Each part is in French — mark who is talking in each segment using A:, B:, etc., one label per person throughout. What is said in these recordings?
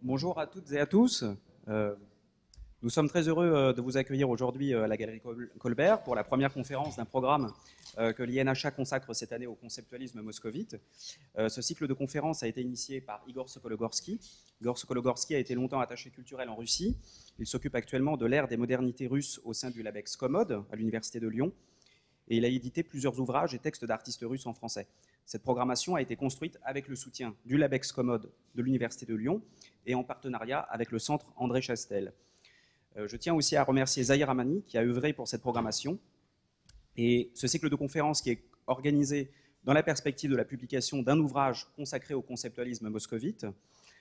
A: Bonjour à toutes et à tous. Euh, Nous sommes très heureux de vous accueillir aujourd'hui à la Galerie Colbert pour la première conférence d'un programme que l'INHA consacre cette année au conceptualisme moscovite. Ce cycle de conférences a été initié par Igor Sokologorski. Igor Sokologorski a été longtemps attaché culturel en Russie. Il s'occupe actuellement de l'ère des modernités russes au sein du LabEx Commode à l'Université de Lyon. Et il a édité plusieurs ouvrages et textes d'artistes russes en français. Cette programmation a été construite avec le soutien du LabEx Commode de l'Université de Lyon et en partenariat avec le Centre André Chastel. Je tiens aussi à remercier Zahir Amani qui a œuvré pour cette programmation. Et ce cycle de conférences qui est organisé dans la perspective de la publication d'un ouvrage consacré au conceptualisme moscovite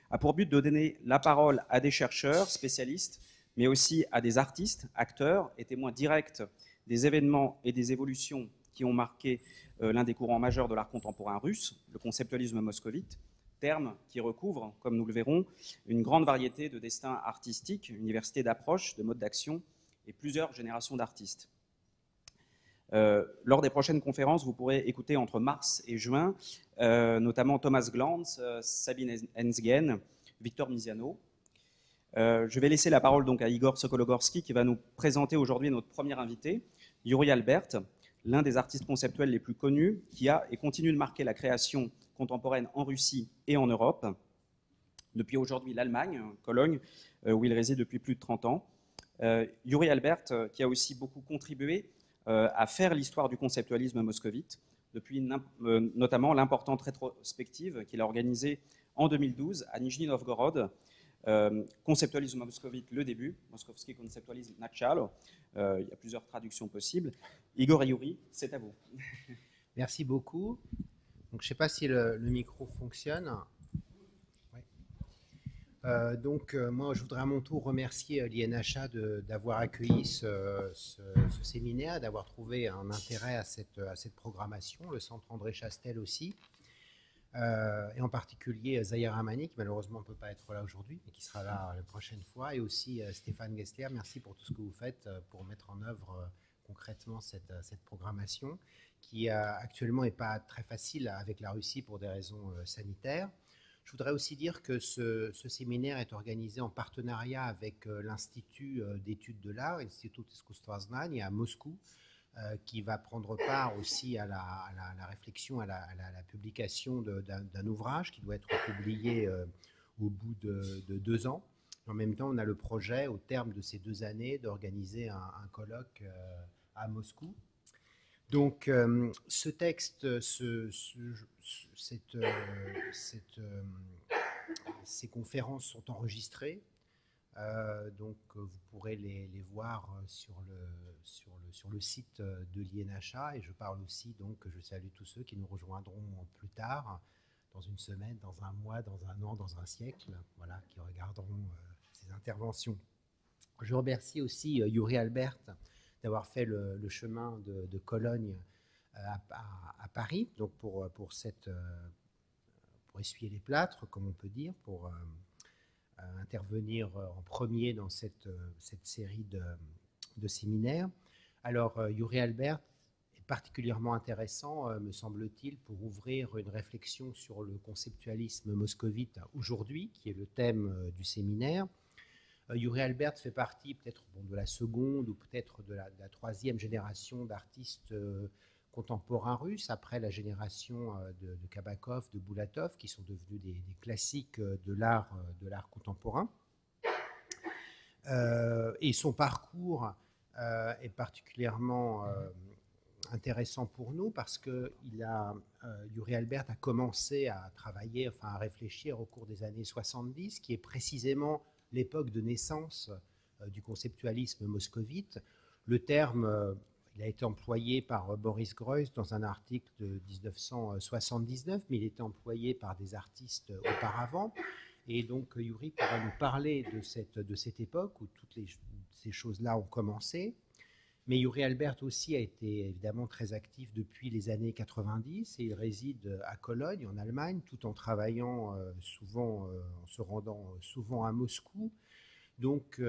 A: a pour but de donner la parole à des chercheurs, spécialistes, mais aussi à des artistes, acteurs et témoins directs des événements et des évolutions qui ont marqué l'un des courants majeurs de l'art contemporain russe, le conceptualisme moscovite, terme qui recouvre, comme nous le verrons, une grande variété de destins artistiques, une diversité d'approches, de modes d'action et plusieurs générations d'artistes. Lors des prochaines conférences, vous pourrez écouter entre mars et juin, notamment Thomas Glanz, Sabine Ensgen, Victor Misiano. Je vais laisser la parole donc à Igor Sokologorski qui va nous présenter aujourd'hui notre premier invité, Yuri Albert, l'un des artistes conceptuels les plus connus qui a et continue de marquer la création contemporaine en Russie et en Europe. Depuis aujourd'hui l'Allemagne, Cologne, où il réside depuis plus de 30 ans. Yuri Albert, qui a aussi beaucoup contribué à faire l'histoire du conceptualisme moscovite, depuis notamment l'importante rétrospective qu'il a organisée en 2012 à Nijni Novgorod, conceptualisme moscovite, le début, Moskovski conceptualisme начало. Il y a plusieurs traductions possibles. Igor et Yuri, c'est à vous.
B: Merci beaucoup. Donc, je ne sais pas si le micro fonctionne. Ouais. Moi, je voudrais à mon tour remercier l'INHA d'avoir accueilli ce séminaire, d'avoir trouvé un intérêt à cette programmation, le Centre André Chastel aussi, et en particulier Zahir Amani, qui malheureusement ne peut pas être là aujourd'hui, mais qui sera là la prochaine fois, et aussi Stéphane Gessler. Merci pour tout ce que vous faites pour mettre en œuvre concrètement cette programmation, qui actuellement n'est pas très facile avec la Russie pour des raisons sanitaires. Je voudrais aussi dire que ce séminaire est organisé en partenariat avec l'Institut d'études de l'art, Institut Искусства Знаний à Moscou, qui va prendre part aussi à la réflexion, à la publication d'un ouvrage qui doit être publié au bout de 2 ans. En même temps, on a le projet, au terme de ces 2 années, d'organiser un colloque à Moscou. Donc, ce texte, ces conférences sont enregistrées. Donc, vous pourrez les voir sur le site de l'INHA. Et je parle aussi, donc, je salue tous ceux qui nous rejoindront plus tard, dans une semaine, dans un mois, dans un an, dans un siècle, voilà, qui regarderont ces interventions. Je remercie aussi Yuri Albert d'avoir fait le chemin de Cologne à Paris, donc pour essuyer les plâtres, comme on peut dire, pour intervenir en premier dans cette série de séminaires. Alors, Yuri Albert est particulièrement intéressant, me semble-t-il, pour ouvrir une réflexion sur le conceptualisme moscovite aujourd'hui, qui est le thème du séminaire. Yuri Albert fait partie peut-être de la seconde ou peut-être de la troisième génération d'artistes contemporains russes, après la génération de Kabakov, de Boulatov, qui sont devenus des classiques de l'art contemporain. Et son parcours est particulièrement intéressant pour nous parce que Yuri Albert a commencé à travailler, enfin à réfléchir au cours des années 70, qui est précisément l'époque de naissance du conceptualisme moscovite. Le terme il a été employé par Boris Greuze dans un article de 1979, mais il était employé par des artistes auparavant. Et donc Yuri pourra nous parler de cette époque où toutes ces choses-là ont commencé. Mais Yuri Albert aussi a été évidemment très actif depuis les années 90 et il réside à Cologne, en Allemagne, tout en travaillant souvent, en se rendant souvent à Moscou. Donc,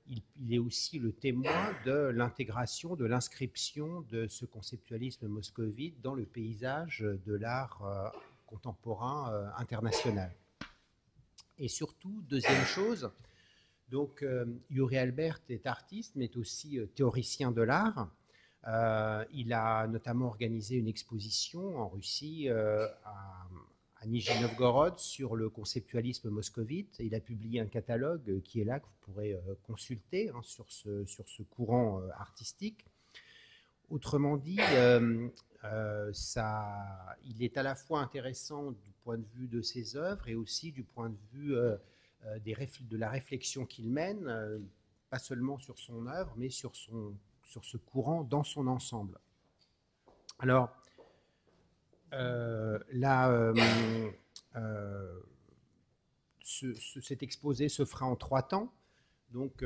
B: il est aussi le témoin de l'intégration, de l'inscription de ce conceptualisme moscovite dans le paysage de l'art contemporain international. Et surtout, deuxième chose, donc Yuri Albert est artiste, mais est aussi théoricien de l'art. Il a notamment organisé une exposition en Russie à Nijni Novgorod sur le conceptualisme moscovite. Il a publié un catalogue qui est là, que vous pourrez consulter sur ce courant artistique. Autrement dit, il est à la fois intéressant du point de vue de ses œuvres et aussi du point de vue de la réflexion qu'il mène, pas seulement sur son œuvre, mais sur ce courant dans son ensemble. Alors, cet exposé se fera en 3 temps. Donc,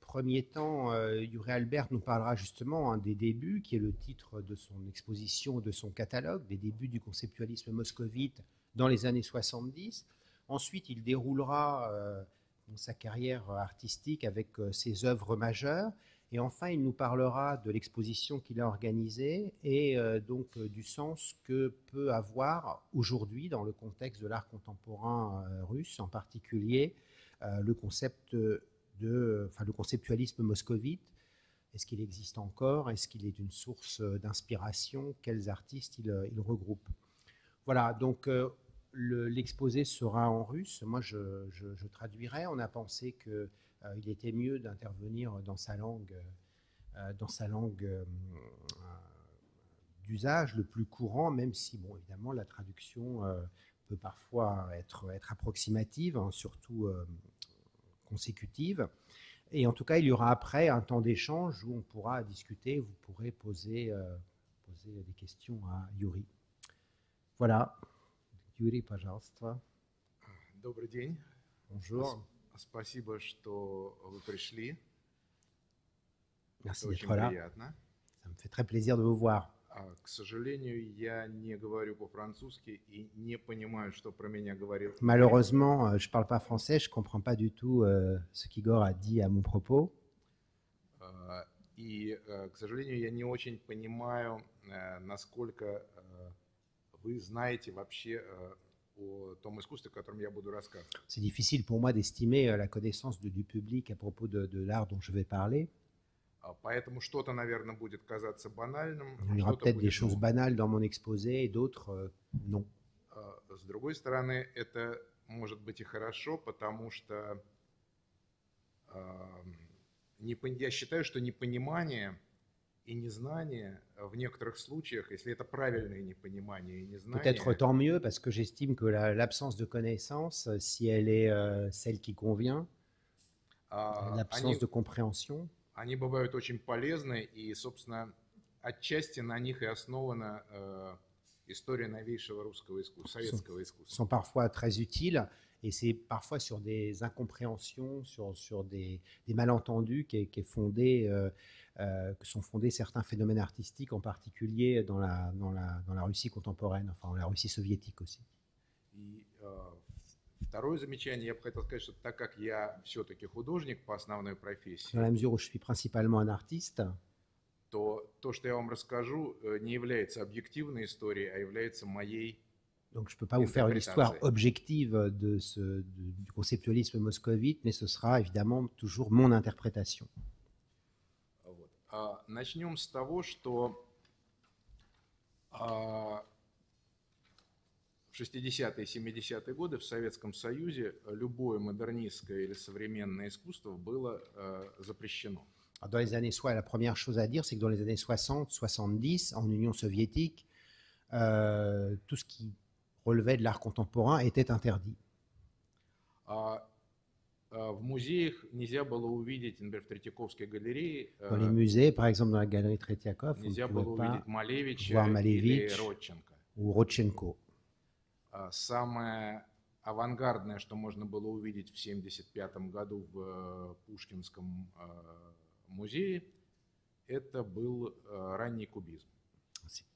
B: premier temps, Yuri Albert nous parlera justement des débuts, qui est le titre de son exposition, de son catalogue, des débuts du conceptualisme moscovite dans les années 70. Ensuite, il déroulera sa carrière artistique avec ses œuvres majeures. Et enfin, il nous parlera de l'exposition qu'il a organisée et donc du sens que peut avoir aujourd'hui, dans le contexte de l'art contemporain russe en particulier, le conceptualisme moscovite. Est-ce qu'il existe encore? Est-ce qu'il est une source d'inspiration? Quels artistes il regroupe? Voilà, donc l'exposé sera en russe. Moi, je traduirai. On a pensé qu'il était mieux d'intervenir dans sa langue d'usage le plus courant, même si, bon, évidemment, la traduction peut parfois être approximative, hein, surtout consécutive. Et en tout cas, il y aura après un temps d'échange où on pourra discuter, vous pourrez poser des questions à Yuri. Voilà. Yuri, пожалуйста.
C: Добрый день.
B: Bonjour.
C: Спасибо, что вы пришли.
B: Merci
C: Это
B: d'être
C: очень
B: là.
C: приятно.
B: Ça me fait très plaisir de vous voir.
C: К сожалению, я не говорю по-французски и не понимаю, что про меня говорил.
B: Malheureusement, je ne parle pas français, je ne comprends pas du tout ce qu'Igor a dit à mon propos.
C: И, к сожалению, я не очень понимаю, насколько вы знаете вообще о том искусстве, о котором я буду рассказывать.
B: C'est difficile pour moi d'estimer la connaissance du public à propos de l'art dont je vais parler.
C: Поэтому что-то, наверное, будет казаться банальным.
B: Il y aura peut-être des choses banales dans mon exposé et d'autres non.
C: С другой стороны, это может быть и хорошо, потому что я считаю, что непонимание и незнание в некоторых случаях, если это правильное непонимание и незнание...
B: Peut-être tant mieux, parce que j'estime que l'absence de connaissance, si elle est celle qui convient, l'absence de compréhension...
C: Они бывают очень полезны, и, собственно, отчасти на них и основана история новейшего русского искусства, советского искусства.
B: Sont parfois très utiles, et c'est parfois sur des incompréhensions, sur des malentendus que sont fondés certains phénomènes artistiques, en particulier dans la Russie contemporaine, enfin dans la Russie soviétique aussi.
C: И второе замечание, я бы хотел сказать, что так как я все-таки художник по основной профессии,
B: dans la mesure où je suis principalement un artiste,
C: то, что я вам расскажу, не является объективной историей, а является моей.
B: Donc je ne peux pas vous faire une histoire objective du conceptualisme moscovite, mais ce sera évidemment toujours mon interprétation.
C: Вот. Начнем с того, что в 60-е и 70-е годы в Советском Союзе любое модернистское или современное искусство было запрещено.
B: Dans les années la première chose à dire, c'est que dans les années 60, 70, en Union soviétique, tout ce qui relevait de l'art contemporain était interdit.
C: В музеях нельзя было увидеть, например, в Третьяковской галерее.
B: Dans les musées, par exemple dans la galerie Tretiakov,
C: нельзя было увидеть Малевича
B: voir Malevich
C: или Родченко.
B: Ou Rodchenko.
C: Самое авангардное, что можно было увидеть в 1975 году в Пушкинском музее, это был ранний кубизм.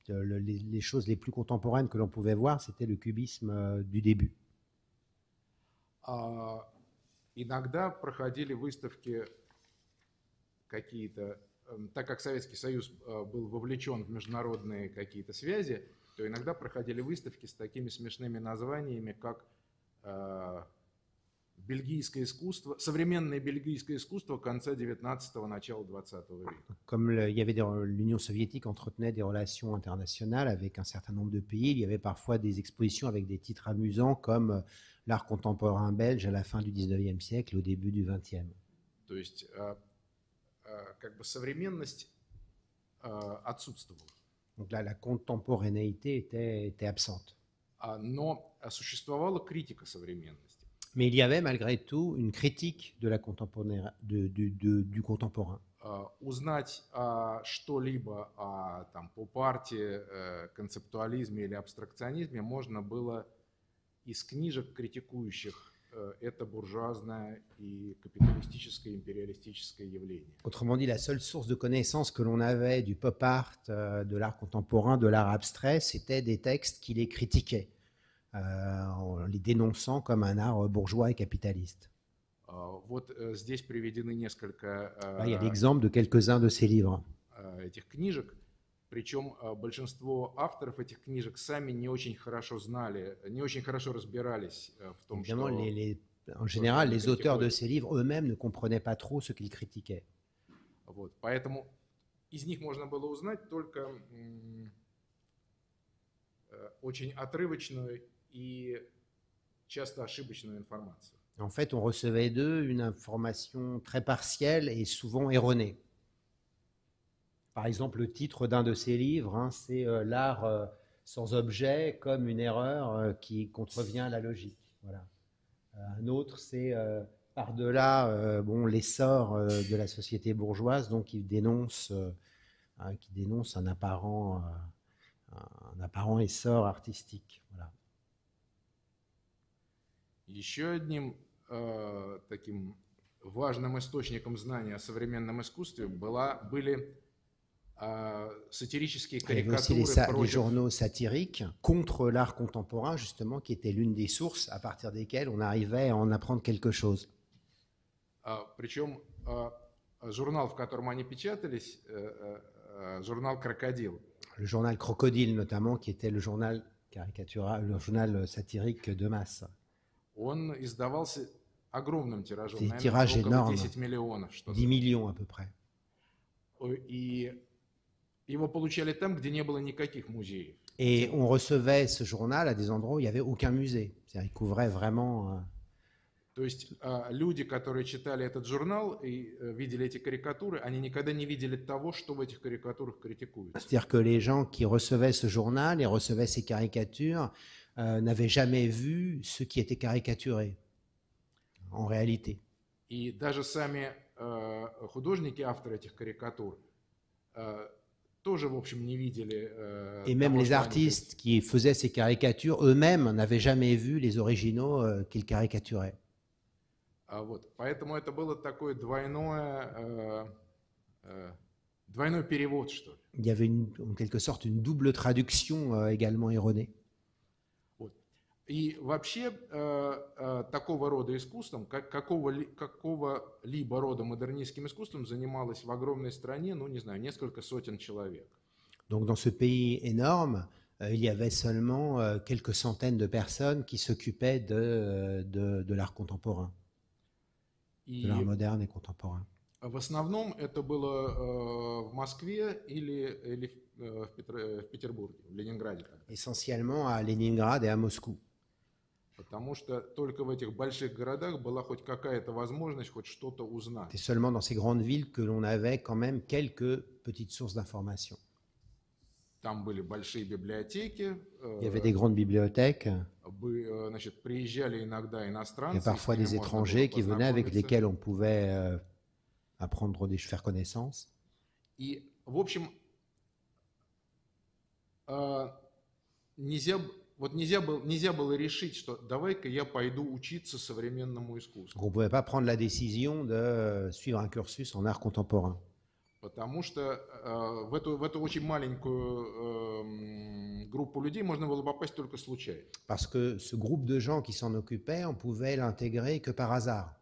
B: Les choses les plus contemporaines que l'on pouvait voir, c'était le cubisme du début.
C: Иногда проходили выставки какие-то, так как Советский Союз был вовлечен в международные какие-то связи, то иногда проходили выставки с такими смешными названиями, как бельгийское искусство, современное бельгийское искусство конца 19-го, начала 20 века.
B: Comme il y avait l'Union soviétique entretenait des relations internationales avec un certain nombre de pays, il y avait parfois des expositions avec des titres amusants comme l'art contemporain belge à la fin du 19e siècle, au début du 20e.
C: То есть как бы современность отсутствовала.
B: Donc là, la contemporanéité était absente.
C: Но существовала критика современности.
B: Mais il y avait malgré tout une critique de la du contemporain.
C: Узнать что-либо о поп-арте, концептуализме или абстракционизме можно было из книжек, критикующих это буржуазное и капиталистическое империалистическое явление.
B: Autrement dit, la seule source de connaissance que l'on avait du pop art, de l'art contemporain, de l'art abstrait, c'était des textes qui les critiquaient, en les dénonçant comme un art bourgeois et capitaliste.
C: Вот здесь приведены несколько
B: Là, il y a l'exemple de quelques-uns de ces livres.
C: этих книжек. Причем большинство авторов этих книжек сами не очень хорошо знали, не очень хорошо разбирались в том,
B: Évidemment,
C: что...
B: en général, les auteurs de ces livres eux-mêmes ne comprenaient pas trop ce qu'ils critiquaient.
C: Вот, поэтому из них можно было узнать только очень отрывочную и часто ошибочную информацию.
B: En fait, on recevait d'eux une information très partielle et souvent erronée. Par exemple, le titre d'un de ces livres, c'est l'art sans objet comme une erreur qui contrevient à la logique. Voilà. Un autre, c'est par-delà l'essor de la société bourgeoise, donc qui dénonce un apparent essor artistique. Voilà.
C: Еще одним таким важным источником знания о современном искусстве были satiriques
B: Il y avait aussi les journaux satiriques contre l'art contemporain, justement, qui était l'une des sources à partir desquelles on arrivait à en apprendre quelque chose.
C: Причем журнал, в котором они печатались, журнал «Крокодил».
B: Le journal Crocodile, notamment, qui était le journal caricatural, le journal satirique de masse.
C: Он издавался огромным тиражом,
B: des tirages énormes,
C: 10 миллионов.
B: 10 millions à peu près.
C: И его получали там, где не было никаких музеев.
B: Et on recevait ce journal à des endroits où il n'y avait aucun musée. C'est-à-dire, il couvrait vraiment...
C: То есть люди, которые читали этот журнал и видели эти карикатуры, они никогда не видели того, что в этих карикатурах критикуется.
B: C'est-à-dire que les gens qui recevaient ce journal et recevaient ces caricatures n'avaient jamais vu ce qui était caricaturé, en réalité.
C: И даже сами художники, авторы этих карикатур, тоже, в общем, не видели.
B: Et même les artistes qui faisaient ces caricatures, eux-mêmes n'avaient jamais vu les originaux qu'ils caricaturaient.
C: Вот. Поэтому это было такое двойной перевод, что ли.
B: Il y avait en quelque sorte une double traduction également erronée.
C: Вот. И вообще такого рода искусством, какого-либо рода модернистским искусством занималось в огромной стране, ну не знаю, несколько сотен человек.
B: Donc dans ce pays énorme, il y avait seulement quelques centaines de personnes qui s'occupaient de l'art contemporain, de l'art moderne et contemporain.
C: В основном это было в Москве или в Петербурге, в Ленинграде.
B: Essentiellement à Leningrad et à Moscou.
C: Потому что только в этих больших городах была хоть какая-то возможность хоть что-то узнать.
B: C'est seulement dans ces grandes villes que l'on avait quand même quelques petites sources d'informations.
C: Там были большие библиотеки.
B: Il y avait des grandes bibliothèques.
C: Значит, приезжали иногда иностранцы.
B: Il y a parfois des étrangers qui venaient avec lesquels on pouvait apprendre, faire connaissance.
C: И, в общем, нельзя было решить, что давай-ка я пойду учиться современному искусству.
B: On ne pouvait pas prendre la décision de suivre un cursus en art contemporain.
C: Потому что в эту очень маленькую группу людей можно было попасть только случайно.
B: Parce que ce groupe de gens qui s'en occupaient, on pouvait l'intégrer que par hasard.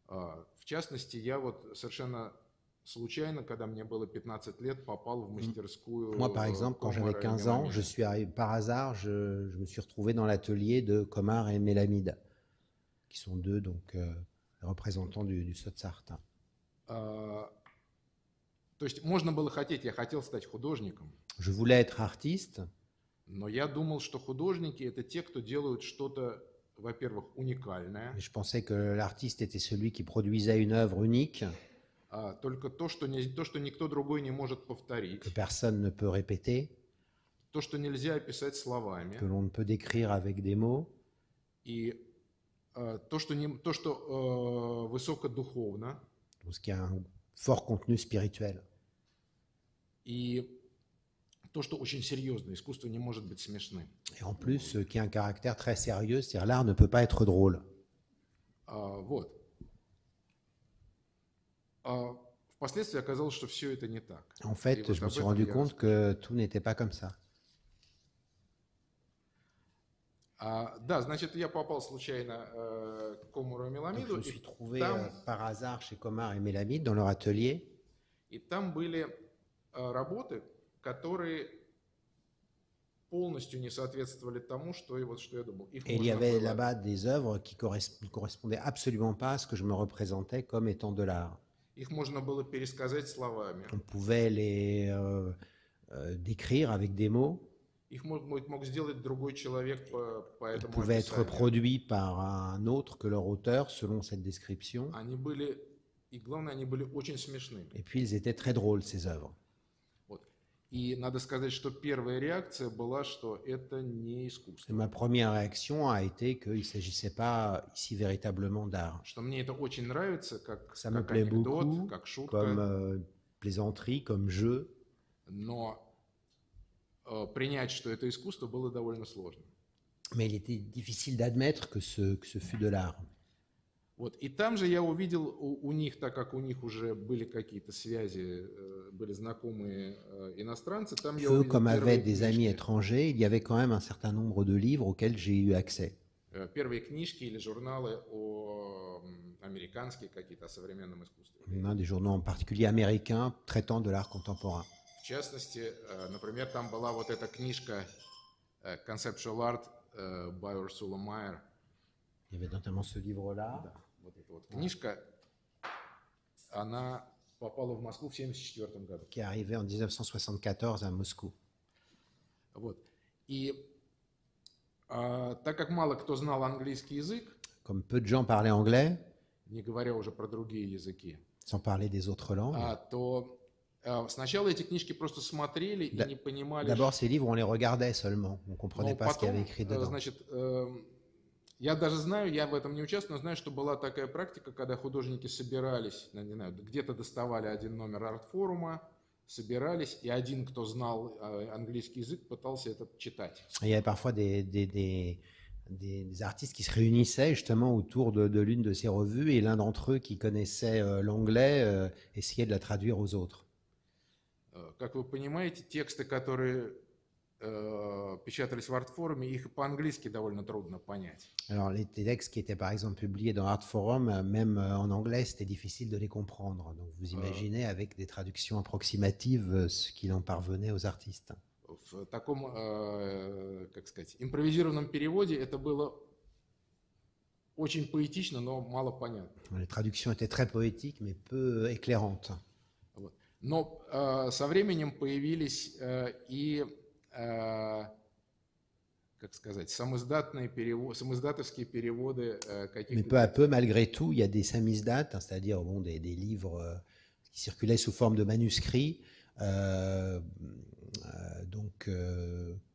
C: В частности, я вот совершенно случайно, когда мне было 15 лет, попал в мастерскую.
B: Moi, par exemple, quand j'avais 15 ans, par hasard, je me suis retrouvé dans l'atelier de Komar et Mélamide. qui sont deux donc, représentants du соцарта.
C: То есть можно было хотеть, я хотел стать художником,
B: Je voulais être artiste,
C: но я думал, что художники это те, кто делают что-то, во-первых, уникальное,
B: mais je pensais que l'artiste était celui qui produisait une œuvre unique
C: только то, что никто другой не может повторить,
B: que personne ne peut répéter,
C: то, что нельзя описать словами,
B: que l'on ne peut décrire avec des mots,
C: и то, что высокодуховно,
B: donc ce qui a un fort contenu spirituel.
C: и то, что очень серьезно. Искусство не может быть смешным.
B: Et en plus, qui a un caractère très sérieux, c'est-à-dire l'art ne peut pas être drôle.
C: Вот. Впоследствии оказалось, что все это не так.
B: En fait, je me suis rendu compte que tout n'était pas comme ça.
C: Да, значит, я попал случайно к Комару и
B: Donc,
C: Меламиду,
B: je me suis trouvé
C: там,
B: par hasard chez Comar et Mélamide dans leur atelier.
C: и там были работы, которые полностью не соответствовали тому, что я думал.
B: Et il y avait là-bas des œuvres qui ne correspondaient absolument pas à ce que je me représentais comme étant de l'art.
C: Их можно было пересказать словами.
B: On pouvait les décrire avec des mots.
C: Их мог сделать другой человек по
B: Ils
C: этому
B: pouvaient être
C: описанию.
B: produits par un autre que leur auteur selon cette description.
C: Они были, и главное, они были очень смешными.
B: Et puis ils étaient très drôles, ces œuvres.
C: Вот. И надо сказать, что первая реакция была, что это не
B: Et
C: искусство.
B: ma première réaction a été qu'il ne s'agissait pas ici véritablement d'art.
C: Что мне это очень нравится, как
B: Ça me
C: как
B: plaît
C: анекдот,
B: beaucoup,
C: как шутка,
B: comme plaisanterie, comme jeu.
C: но принять, что это искусство, было довольно сложно.
B: Mais il était difficile d'admettre que ce fut de l'art.
C: Вот. И там же я увидел у них, так как у них уже были какие-то связи, были знакомые iностранцы, там я
B: Eux,
C: увидел
B: comme avaient
C: первые
B: des amis
C: книжки.
B: étrangers, il y avait quand même un certain nombre de livres auxquels j'ai eu accès.
C: Первые книжки или журналы американские какие-то о современном искусстве.
B: Des journaux en particulier américains traitant de l'art contemporain.
C: В частности, например, там была вот эта книжка Conceptual Art by Ursula Mayer.
B: Il y avait notamment ce livre-là.
C: Да, вот эта вот книжка, она попала в Москву в 1974 году.
B: Qui est arrivé en 1974 à Moscou.
C: Вот. И так как мало кто знал английский язык,
B: Comme peu de gens parlaient anglais,
C: не говоря уже про другие языки,
B: sans parler des autres langues,
C: то сначала эти книжки просто смотрели и не понимали.
B: d'abord ces livres, on les regardait seulement. On ne comprenait
C: Но
B: pas ce qu'il y avait
C: потом,
B: écrit dedans.
C: значит, я даже знаю, я в этом не участвую, но знаю, что была такая практика, когда художники собирались, не знаю, где-то доставали один номер арт-форума, собирались, и один, кто знал английский язык, пытался это читать.
B: Il y avait parfois des artistes qui se réunissaient justement autour de l'une de ces revues et l'un d'entre eux qui connaissait l'anglais essayait de la traduire aux autres.
C: Как вы понимаете, тексты, которые печатались в арт-форуме, их по-английски довольно трудно понять.
B: Alors les textes qui étaient par exemple publiés dans Art Forum, même en anglais, c'était difficile de les comprendre. Donc vous imaginez avec des traductions approximatives ce qu'il en parvenait aux artistes.
C: В таком, как сказать, импровизированном переводе это было очень поэтично, но мало понятно.
B: Les traductions étaient très poétiques mais peu éclairantes.
C: Вот. Но со временем появились и, как сказать, самоиздатовские переводы каких-то.
B: Mais peu à peu, malgré tout, il y a des samizdat, c'est-à-dire bon, des livres qui circulaient sous forme de manuscrits,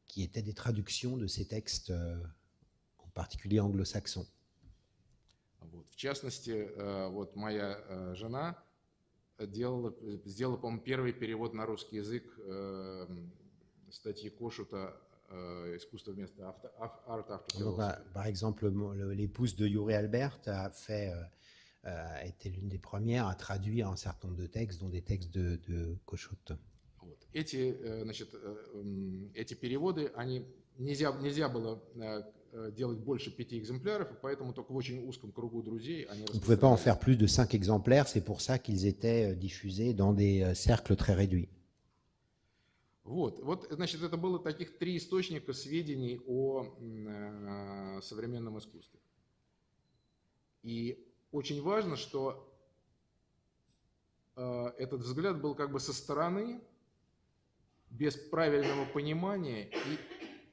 B: qui étaient des traductions de ces textes, en particulier anglo-saxons.
C: Вот. В частности, вот моя жена сделала, по-моему, первый перевод на русский язык статьи Кошута «Искусство вместо art after philosophy».
B: Par exemple, l'épouse de Yuri Albert a été l'une des premières à traduire un certain nombre de textes, dont des textes de Kossuth.
C: Вот. Эти переводы, они нельзя было делать больше 5 экземпляров, и поэтому только в очень узком кругу друзей они
B: On ne pouvait pas en faire plus de 5 exemplaires, c'est pour ça qu'ils étaient diffusés dans des cercles très réduits.
C: Вот, значит, это было таких 3 источника сведений о современном искусстве. И очень важно, что этот взгляд был как бы со стороны, без правильного понимания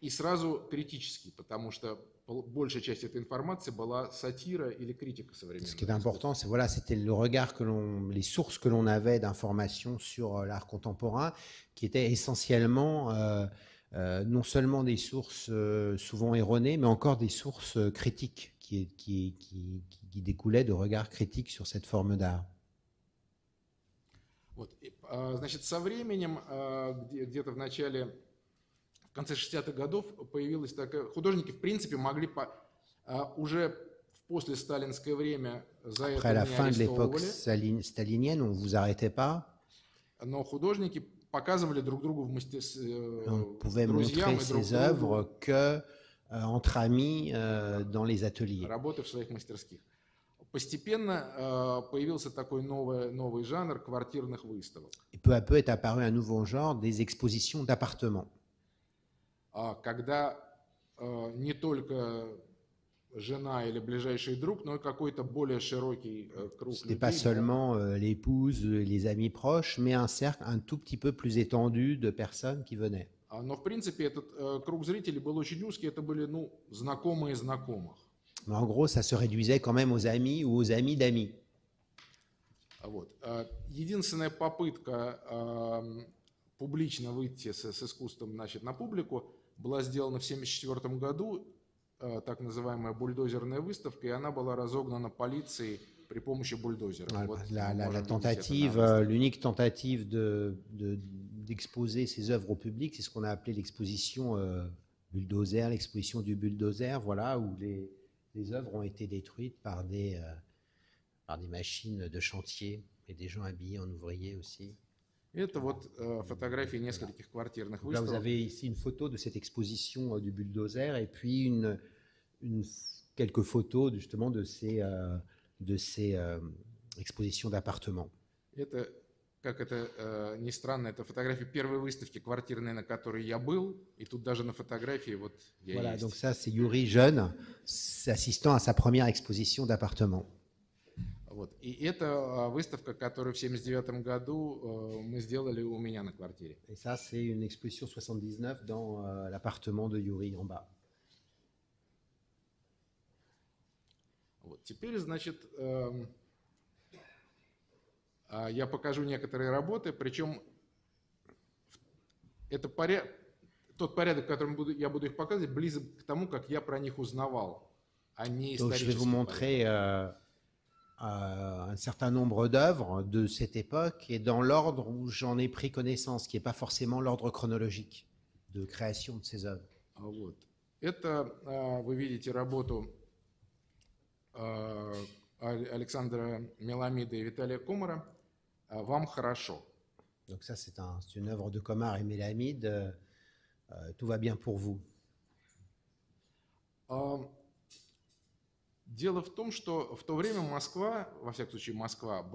C: и сразу критический, потому что большая часть этой информации была сатира или критика современного.
B: Ce qui est important, c'est voilà, c'était le regard les sources que l'on avait d'informations sur l'art contemporain, qui étaient essentiellement non seulement des sources souvent erronées, mais encore des sources critiques qui découlaient de regards critiques sur cette forme d'art.
C: Вот. Значит, со временем, где-то в конце 60-х годов появилась такая... Художники, в принципе, могли уже в послесталинское время за
B: Après
C: это
B: la
C: не
B: fin de l'époque
C: арестовывали.
B: stalinienne, on ne vous arrêtait pas.
C: Но художники показывали друг другу
B: On pouvait
C: друзьям
B: montrer
C: и друг
B: ses œuvres
C: другу
B: que entre amis dans les ateliers.
C: работы в своих мастерских. Постепенно появился такой новый жанр квартирных выставок.
B: Et peu à peu est apparu un nouveau genre des expositions d'appartements.
C: Когда не только жена или ближайший друг, но и какой-то более широкий круг
B: Ce n'était
C: людей.
B: pas seulement l'épouse, les amis proches, mais un cercle un tout petit peu plus étendu de personnes qui venaient.
C: Но в принципе этот круг зрителей был очень узкий, это были знакомые знакомых.
B: Mais en gros, ça se réduisait quand même aux amis ou aux amis d'amis.
C: Вот. Единственная попытка публично выйти с искусством, значит, на публику была сделана в 1974 году, так называемая бульдозерная выставка, и она была разогнана полицией при помощи бульдозера.
B: Voilà,
C: Вот,
B: la tentative, l'unique tentative d'exposer ces œuvres au public, c'est ce qu'on a appelé l'exposition bulldozer, l'exposition du bulldozer, voilà, où les œuvres ont été détruites par des machines de chantier et des gens habillés en ouvriers aussi.
C: Это вот фотографии нескольких квартирных
B: Donc là, vous
C: выставок.
B: avez ici une photo de cette exposition du bulldozer et puis quelques photos justement de ces expositions d'appartements.
C: Это, как это ни странно, это фотография первой выставки квартирной, на которой я был, и тут даже на фотографии вот я
B: Voilà,
C: есть.
B: donc ça c'est Yuri jeune, assistant à sa première exposition d'appartements.
C: Вот. И это выставка, которую в 1979 году мы сделали у меня на квартире.
B: Et ça c'est une exposition 79 dans l'appartement de Yuri en bas.
C: Вот. Теперь, значит, я покажу некоторые работы, причем это тот порядок, в котором я буду их показывать, близок к тому, как я про них узнавал, а не
B: Donc je vais vous
C: исторический
B: montrer un certain nombre d'œuvres de cette époque et dans l'ordre où j'en ai pris connaissance, qui n'est pas forcément l'ordre chronologique de création de ces œuvres.
C: Вот. Это вы видите работу Александра Меламида и Виталия Комара «Вам хорошо».
B: Donc ça, c'est une œuvre de Comar et Mélamide, Tout va bien pour vous.
C: Дело в том, что в то время Москва, во всяком случае Москва,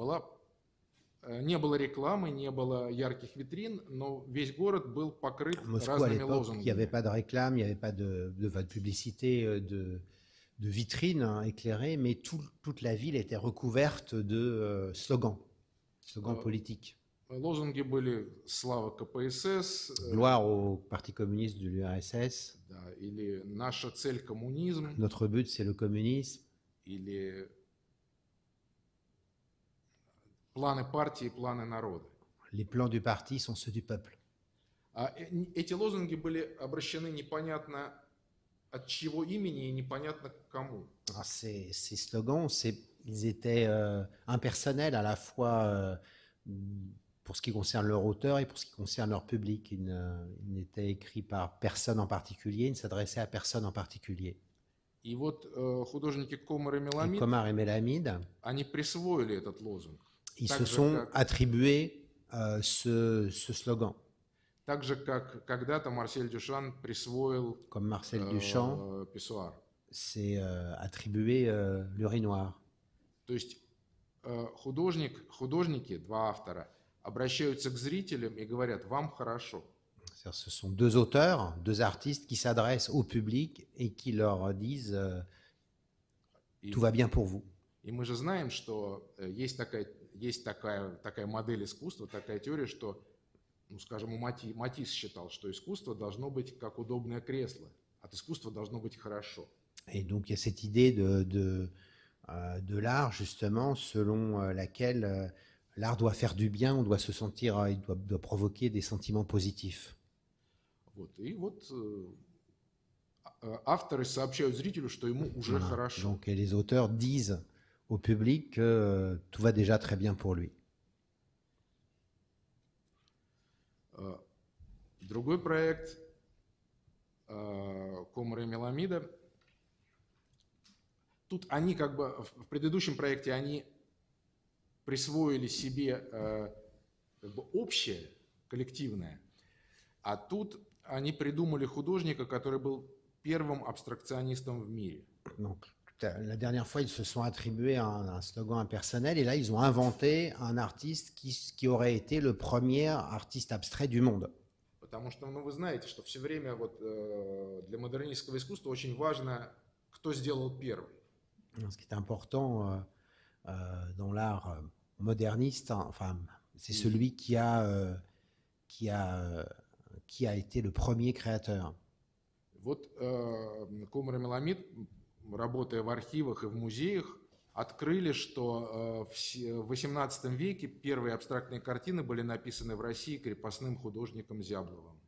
C: не было рекламы, не было ярких витрин, но весь город был покрыт разными лозунгами.
B: Il n'y avait pas de réclame, il n'y avait pas de publicité, de vitrines éclairées, mais toute la ville était recouverte de slogans politiques.
C: Лозунги были «Слава КПСС»,
B: Gloire au Parti communiste de l'URSS,
C: да, или «Наша цель – коммунизм»,
B: notre but c'est le communisme,
C: или «Планы партии, планы народа».
B: les plans du parti sont ceux du peuple.
C: Эти лозунги были обращены непонятно от чьего имени и непонятно к кому.
B: Ces slogans, ils étaient impersonnels à la fois pour ce qui concerne leur auteur et pour ce qui concerne leur public. Ils n'étaient écrits par personne en particulier, ils ne s'adressaient à personne en particulier.
C: И вот художники Комар и
B: Et Comar et Mélamide,
C: они присвоили этот лозунг.
B: ils se sont attribués ce slogan.
C: Так же, как когда-то Марсель Дюшан присвоил
B: Comme Marcel Duchamp
C: писсуар.
B: s'est attribué l'urinoir.
C: То есть художники, два автора, обращаются к зрителям и говорят «Вам хорошо».
B: Ce sont deux auteurs, deux artistes qui s'adressent au public et qui leur disent « Tout va bien pour vous ».
C: И мы же знаем, что есть такая модель искусства, такая теория, что, ну, скажем, Матисс считал, что искусство должно быть как удобное кресло. От искусства должно быть хорошо.
B: Et donc, il y a cette idée de l'art, justement, selon laquelle l'art doit faire du bien, on doit se sentir, il doit provoquer des sentiments positifs.
C: Вот. И вот авторы сообщают зрителю, что ему уже
B: Voilà.
C: хорошо.
B: Donc, les auteurs disent au public que tout va déjà très bien pour lui.
C: Другой проект Комара и Меламида. Тут они как бы в предыдущем проекте они присвоили себе как бы общее, коллективное, а тут они придумали художника, который был первым абстракционистом в мире.
B: Donc, la dernière fois, ils se sont attribués un slogan impersonnel, et là, ils ont inventé un artiste qui aurait été le premier artiste abstrait du monde.
C: Потому что, ну, вы знаете, что все время вот, для модернистского искусства очень важно, кто сделал первый.
B: Ce qui est important dans l'art moderniste, enfin, c'est celui qui a été le premier créateur.
C: Вот Комар и Меламид, работая в архивах и в музеях, открыли, что в XVIII веке первые абстрактные картины были написаны в России крепостным художником Зябловым.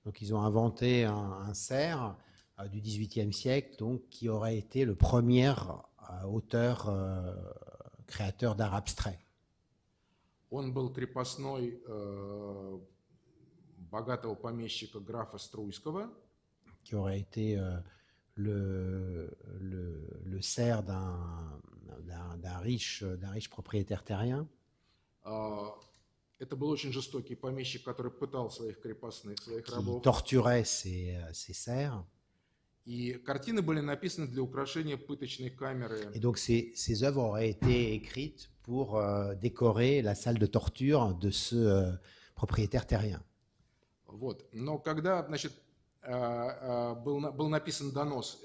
B: Donc, ils ont inventé un cerf du XVIIIe siècle, donc, qui aurait été le premier auteur, créateur d'art abstrait.
C: Он был крепостной богатого помещика графа Струйского.
B: Qui aurait été le cerf d'un riche propriétaire terrien.
C: Это был очень жестокий помещик, который пытал своих крепостных, своих
B: qui
C: рабов.
B: torturait ses serfs.
C: И картины были написаны для украшения пыточной камеры.
B: Et donc ces œuvres auraient été écrites pour décorer la salle de torture de ce propriétaire terrien.
C: Вот. Но когда, значит, был написан донос,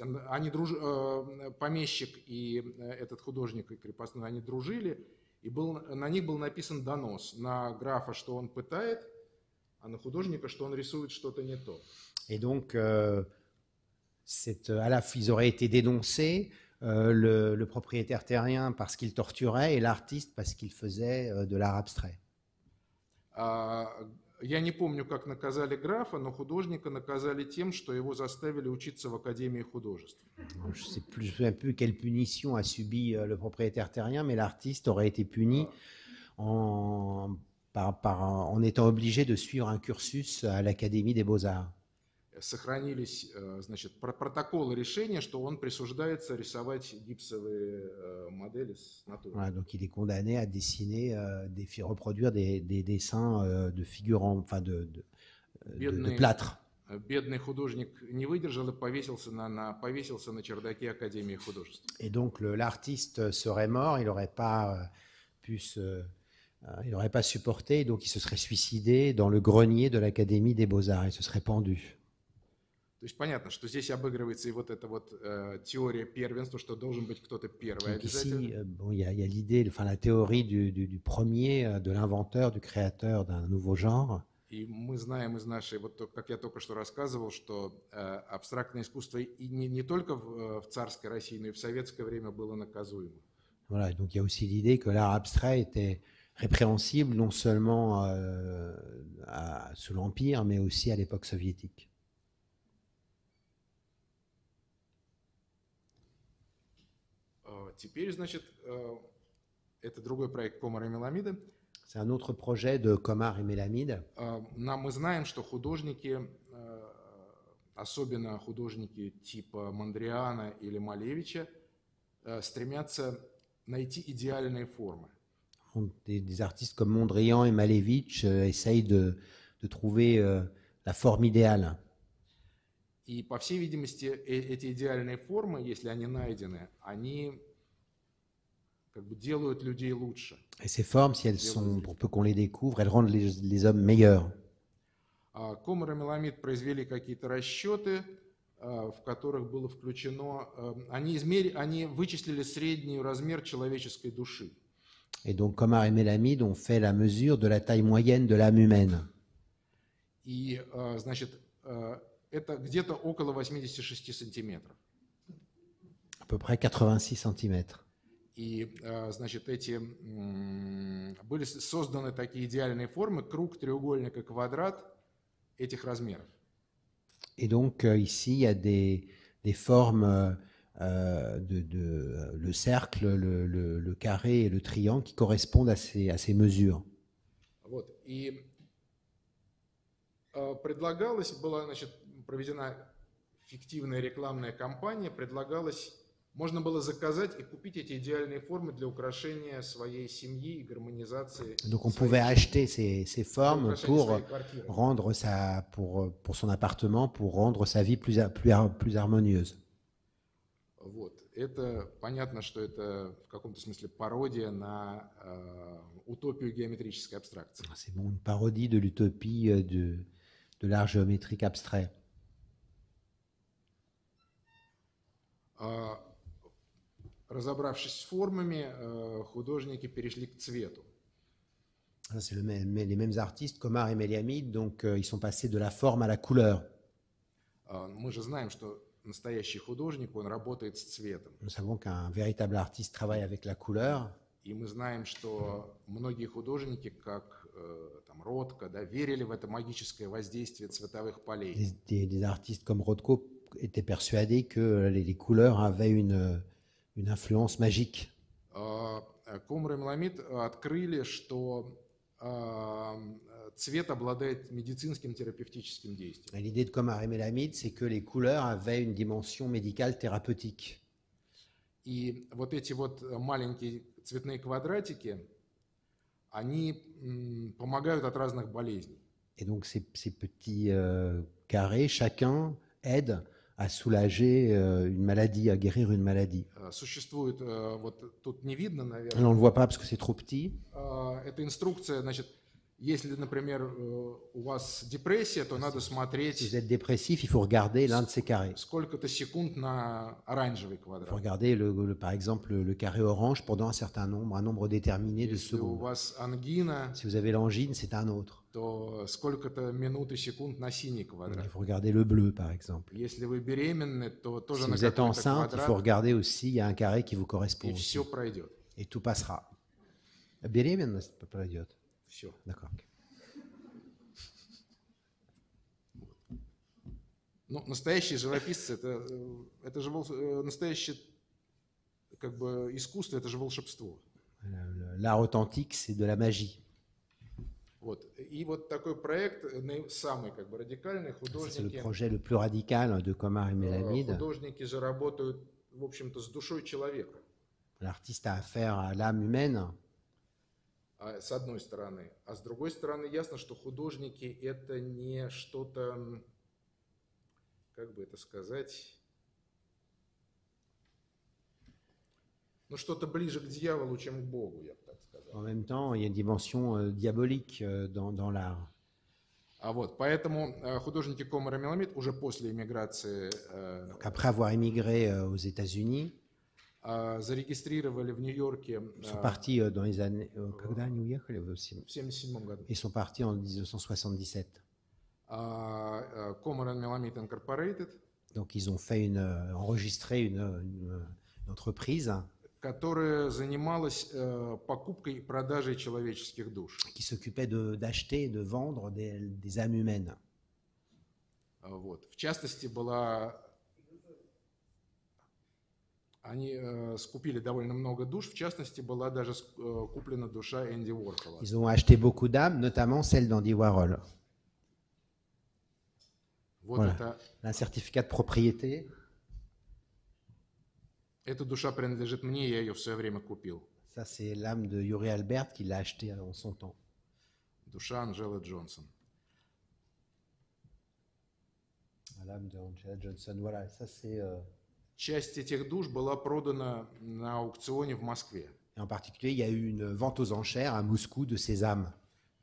C: помещик и этот художник и крепостной, они дружили, и на них был написан донос на графа, что он пытает, а на художника, что он рисует что-то не то.
B: Et donc, ils auraient été dénoncés, le propriétaire terrien parce qu'il torturait et l'artiste parce qu'il faisait de l'art abstrait.
C: Я не помню, как наказали графа, но художника наказали тем, что его заставили учиться в Академии художеств.
B: Je ne sais plus quelle punition a subi le propriétaire terrien, mais l'artiste aurait été puni en étant obligé de suivre un cursus à l'Académie des Beaux-Arts.
C: Сохранились, значит, протоколы решения, что он присуждается рисовать гипсовые модели с натуры.
B: Voilà, donc il est condamné à dessiner, reproduire des dessins de figurants, enfin de plâtre.
C: Бедный художник не выдержал и повесился на чердаке Академии художеств.
B: Et donc l'artiste serait mort, il n'aurait pas supporté, donc il se serait suicidé dans le grenier de l'Académie des Beaux-Arts, il se serait pendu.
C: То есть понятно, что здесь обыгрывается и вот эта вот теория первенства, что должен быть кто-то первый обязательно.
B: Ici, il y a l'idée, enfin la théorie du premier, de l'inventeur, du créateur d'un nouveau genre.
C: И мы знаем из нашей, вот как я только что рассказывал, что абстрактное искусство и не только в царской России, но и в советское время было наказуемо.
B: Voilà, donc il y a aussi l'idée que l'art abstrait était répréhensible non seulement sous l'Empire, mais aussi à l'époque soviétique.
C: Теперь, значит, это другой проект Комара и Меламида.
B: C'est un autre projet de Комар et Mélamide.
C: Мы знаем, что художники, особенно художники типа Мондриана или Малевича, стремятся найти идеальные формы.
B: Des artistes comme Mondrian et Malevich essayent de trouver la forme idéale.
C: И, по всей видимости, эти идеальные формы, если они найдены, они как бы делают людей лучше.
B: Et ces formes, si elles sont, pour peu qu'on les découvre, elles rendent les hommes meilleurs.
C: Комар и Меламид произвели какие-то расчеты, в которых было включено, они вычислили средний размер человеческой души.
B: Et donc, Komar et Mélamide ont fait la mesure de la taille moyenne de l'âme humaine.
C: И, значит, это где-то около 86 сантиметров.
B: À peu près 86 cm.
C: И, значит, были созданы такие идеальные формы, круг, треугольник и квадрат этих размеров.
B: Et donc, ici, il y a des formes, le cercle, le carré et le triangle qui correspondent à ces mesures.
C: Вот. И была, значит, проведена фиктивная рекламная кампания, можно было заказать и купить эти идеальные формы для украшения своей семьи и гармонизации.
B: Donc on pouvait acheter ces formes pour rendre pour son appartement, pour rendre sa vie plus harmonieuse.
C: Вот. Это понятно, что это в каком-то смысле пародия на утопию геометрической абстракции.
B: C'est une parodie de l'utopie de l'art géométrique abstrait.
C: Разобравшись с формами, художники перешли к цвету.
B: C'est les mêmes artistes, Komar et Mélamide, donc ils sont passés de la forme à la couleur.
C: Мы же знаем, что настоящий художник, он работает с цветом.
B: Nous savons qu'un véritable artiste travaille avec la couleur.
C: И мы знаем, что многие художники, как там, Ротко, да, верили в это магическое воздействие цветовых полей.
B: Des artistes comme Rothko étaient persuadés que les couleurs avaient une influence magique.
C: Комар и Mélamide открыли, что цвет обладает медицинским терапевтическим действием.
B: L'idée de Komar et Mélamide, c'est que les couleurs avaient une dimension médicale thérapeutique.
C: И вот эти вот маленькие цветные квадратики, они помогают от разных болезней.
B: Et donc ces petits carrés, chacun aide à soulager une maladie, à guérir une maladie.
C: Существует, вот тут не видно, наверное.
B: On ne le voit pas parce que c'est trop petit.
C: Это инструкция, значит, если, например, у вас депрессия, то надо смотреть.
B: Si vous êtes dépressif, il faut regarder l'un de ces carrés.
C: Сколько-то секунд на оранжевый
B: Il
C: квадрат.
B: faut regarder par exemple le carré orange pendant un nombre déterminé de
C: Если у
B: secondes.
C: вас ангина,
B: Si vous avez l'angine, c'est un autre.
C: то сколько-то минут и секунд на синий
B: Il
C: квадрат.
B: faut regarder le bleu, par exemple.
C: Если вы беременны, то тоже
B: Si
C: на
B: vous êtes
C: какой-то
B: enceinte, il faut
C: квадрат,
B: regarder aussi, il y a un carré qui vous correspond
C: и
B: aussi.
C: все пройдет.
B: Et tout passera. Беременность пройдет.
C: Все.
B: D'accord.
C: Ну, настоящие живописцы, это же настоящее как бы искусство, это же волшебство.
B: L'art authentique, c'est de la magie.
C: Вот. И вот такой проект, самый как бы радикальный,
B: C'est le
C: художники.
B: projet le plus radical de Komar et Mélamide.
C: Художники же работают, в общем-то, с душой человека,
B: L'artiste a affaire à l'âme humaine.
C: с одной стороны. А с другой стороны, ясно, что художники — это не что-то, как бы это сказать, ну, что-то ближе к дьяволу, чем к Богу, я бы так сказал.
B: En même temps, il y a une dimension diabolique dans l'art.
C: Вот, поэтому художники Комар и Mélamide уже после эмиграции
B: Donc, après avoir émigré aux États-Unis,
C: зарегистрировали в Нью-Йорке
B: ils sont partis dans les années. Когда они уехали?
C: в 1977 году.
B: Ils sont partis en 1977.
C: Комар и Mélamide Incorporated,
B: Donc, ils ont enregistré une entreprise
C: которая занималась покупкой и продажей человеческих душ.
B: qui s'occupait d'acheter et de vendre des âmes humaines.
C: Вот. В частности, они скупили довольно много душ, в частности, была даже куплена душа Энди Уорхола.
B: Ils ont acheté beaucoup d'âmes, notamment celle d'Andy Warhol.
C: Вот
B: Voilà. Un certificat de propriété.
C: эта душа принадлежит мне, я ее в свое время купил.
B: Ça, c'est l'âme de Uri Albert qui l'a acheté en son temps.
C: Душа Анжелы Джонсон.
B: L'âme de Angela Johnson. Voilà, ça c'est.
C: Часть этих душ была продана на аукционе в Москве.
B: Et en particulier, il y a eu une vente aux enchères à Moscou de ces âmes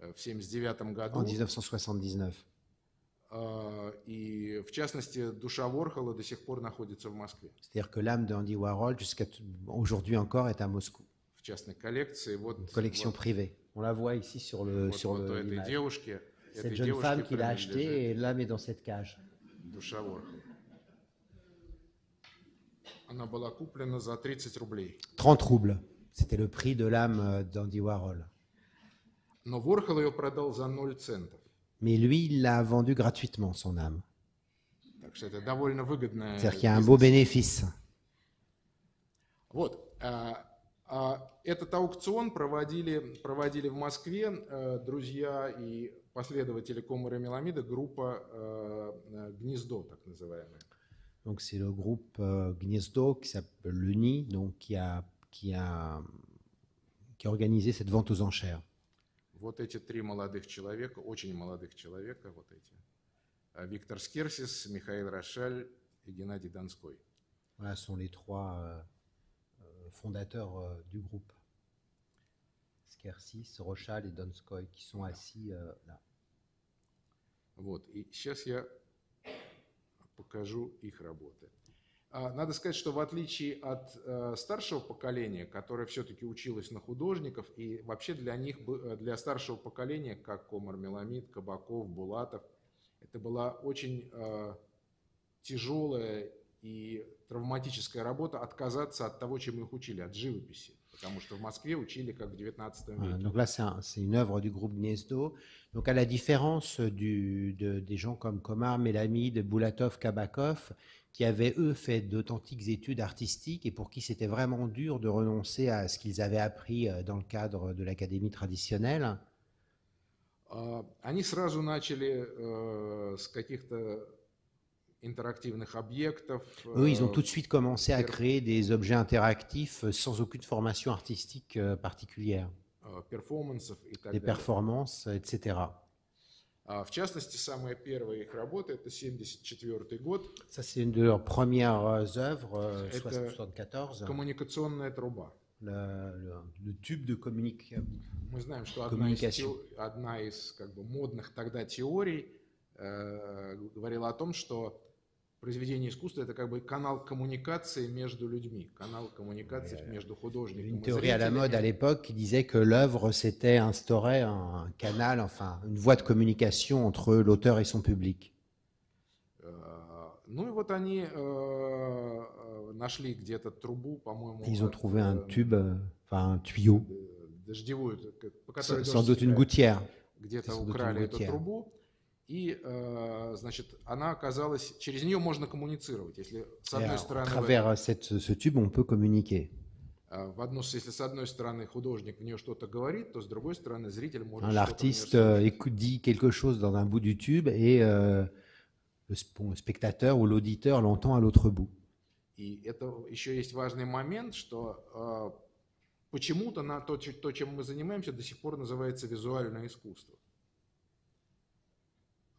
C: В 1979
B: en
C: году.
B: 1979.
C: И в частности, душа Ворхола до сих пор находится в Москве.
B: C'est-à-dire que l'âme d'Andy Warhol, jusqu'à aujourd'hui encore, est à Moscou.
C: В частной коллекции.
B: Une
C: Вот,
B: collection
C: вот,
B: privée. On la voit ici sur
C: вот у этой
B: l'image.
C: девушки.
B: Cette jeune femme qui l'a achetée, et l'âme est dans cette cage.
C: Душа Ворхола. Она была куплена за 30 рублей.
B: 30 roubles. C'était le prix de l'âme d'Andy Warhol.
C: Но Ворхол ее продал за 0 центов.
B: Mais lui, il l'a vendu gratuitement, son âme.
C: Так что это довольно выгодная.
B: C'est-à-dire qu'il y a un beau bénéfice.
C: Вот. Этот аукцион проводили в Москве друзья и последователи Комара Меламида, группа «Гнездо», так называемая.
B: Donc c'est le groupe Gniezdo qui s'appelle Le Nid, donc qui a organisé cette vente aux enchères.
C: Вот эти 3 молодых человека, очень молодых человека, вот эти. Виктор Скерсис, Михаил Рошаль и Геннадий Донской.
B: Voilà, ce sont les 3 fondateurs du groupe. Skersis, Rochal et Donskoy qui sont assis là.
C: Вот, и сейчас я покажу их работы. Надо сказать, что в отличие от старшего поколения, которое все-таки училось на художников, и вообще для старшего поколения, как Комар Меламид, Кабаков, Булатов, это была очень тяжелая и травматическая работа отказаться от того, чем их учили, от живописи. Потому что в Москве учили как в 19 веке.
B: Donc là, c'est une œuvre du groupe Gniezdo. Donc à la différence des gens comme Komar, Melamid, Boulatov, Kabakov, qui avaient, eux, fait d'authentiques études artistiques et pour qui c'était vraiment dur de renoncer à ce qu'ils avaient appris dans le cadre de l'académie traditionnelle.
C: Они сразу начали с каких-то интерактивных объектов.
B: Eux, ils ont tout de suite commencé à créer des objets interactifs sans aucune formation artistique particulière. Des performances, etc.
C: В частности, самая первая их работа, это 1974 год.
B: Ça, c'est une de leurs premières œuvres, 1974.
C: Коммуникационная труба.
B: Le tube de communication.
C: Мы знаем, что одна из как бы модных тогда теорий говорила о том, что произведение искусства – это как бы канал коммуникации между людьми, канал коммуникации между художником и зрителем.
B: Une théorie à la mode à l'époque qui disait que l'œuvre s'était instauré un canal, enfin une voie de communication entre l'auteur et son public.
C: Ну и вот они нашли где-то трубу, по-моему.
B: Ils ont trouvé un tube, enfin un tuyau.
C: Дождевую, по которой
B: sans doute une gouttière.
C: Где-то украли эту трубу. И, значит, она оказалась, через нее можно коммуницировать, если с одной стороны...
B: À travers ce tube, on peut communiquer.
C: Если с одной стороны художник в нее что-то говорит, то с другой стороны зритель может...
B: L'artiste dit quelque chose dans un bout du tube et le spectateur ou l'auditeur l'entend à l'autre bout.
C: И это еще есть важный момент, что почему-то то, чем мы занимаемся, до сих пор называется визуальное искусство.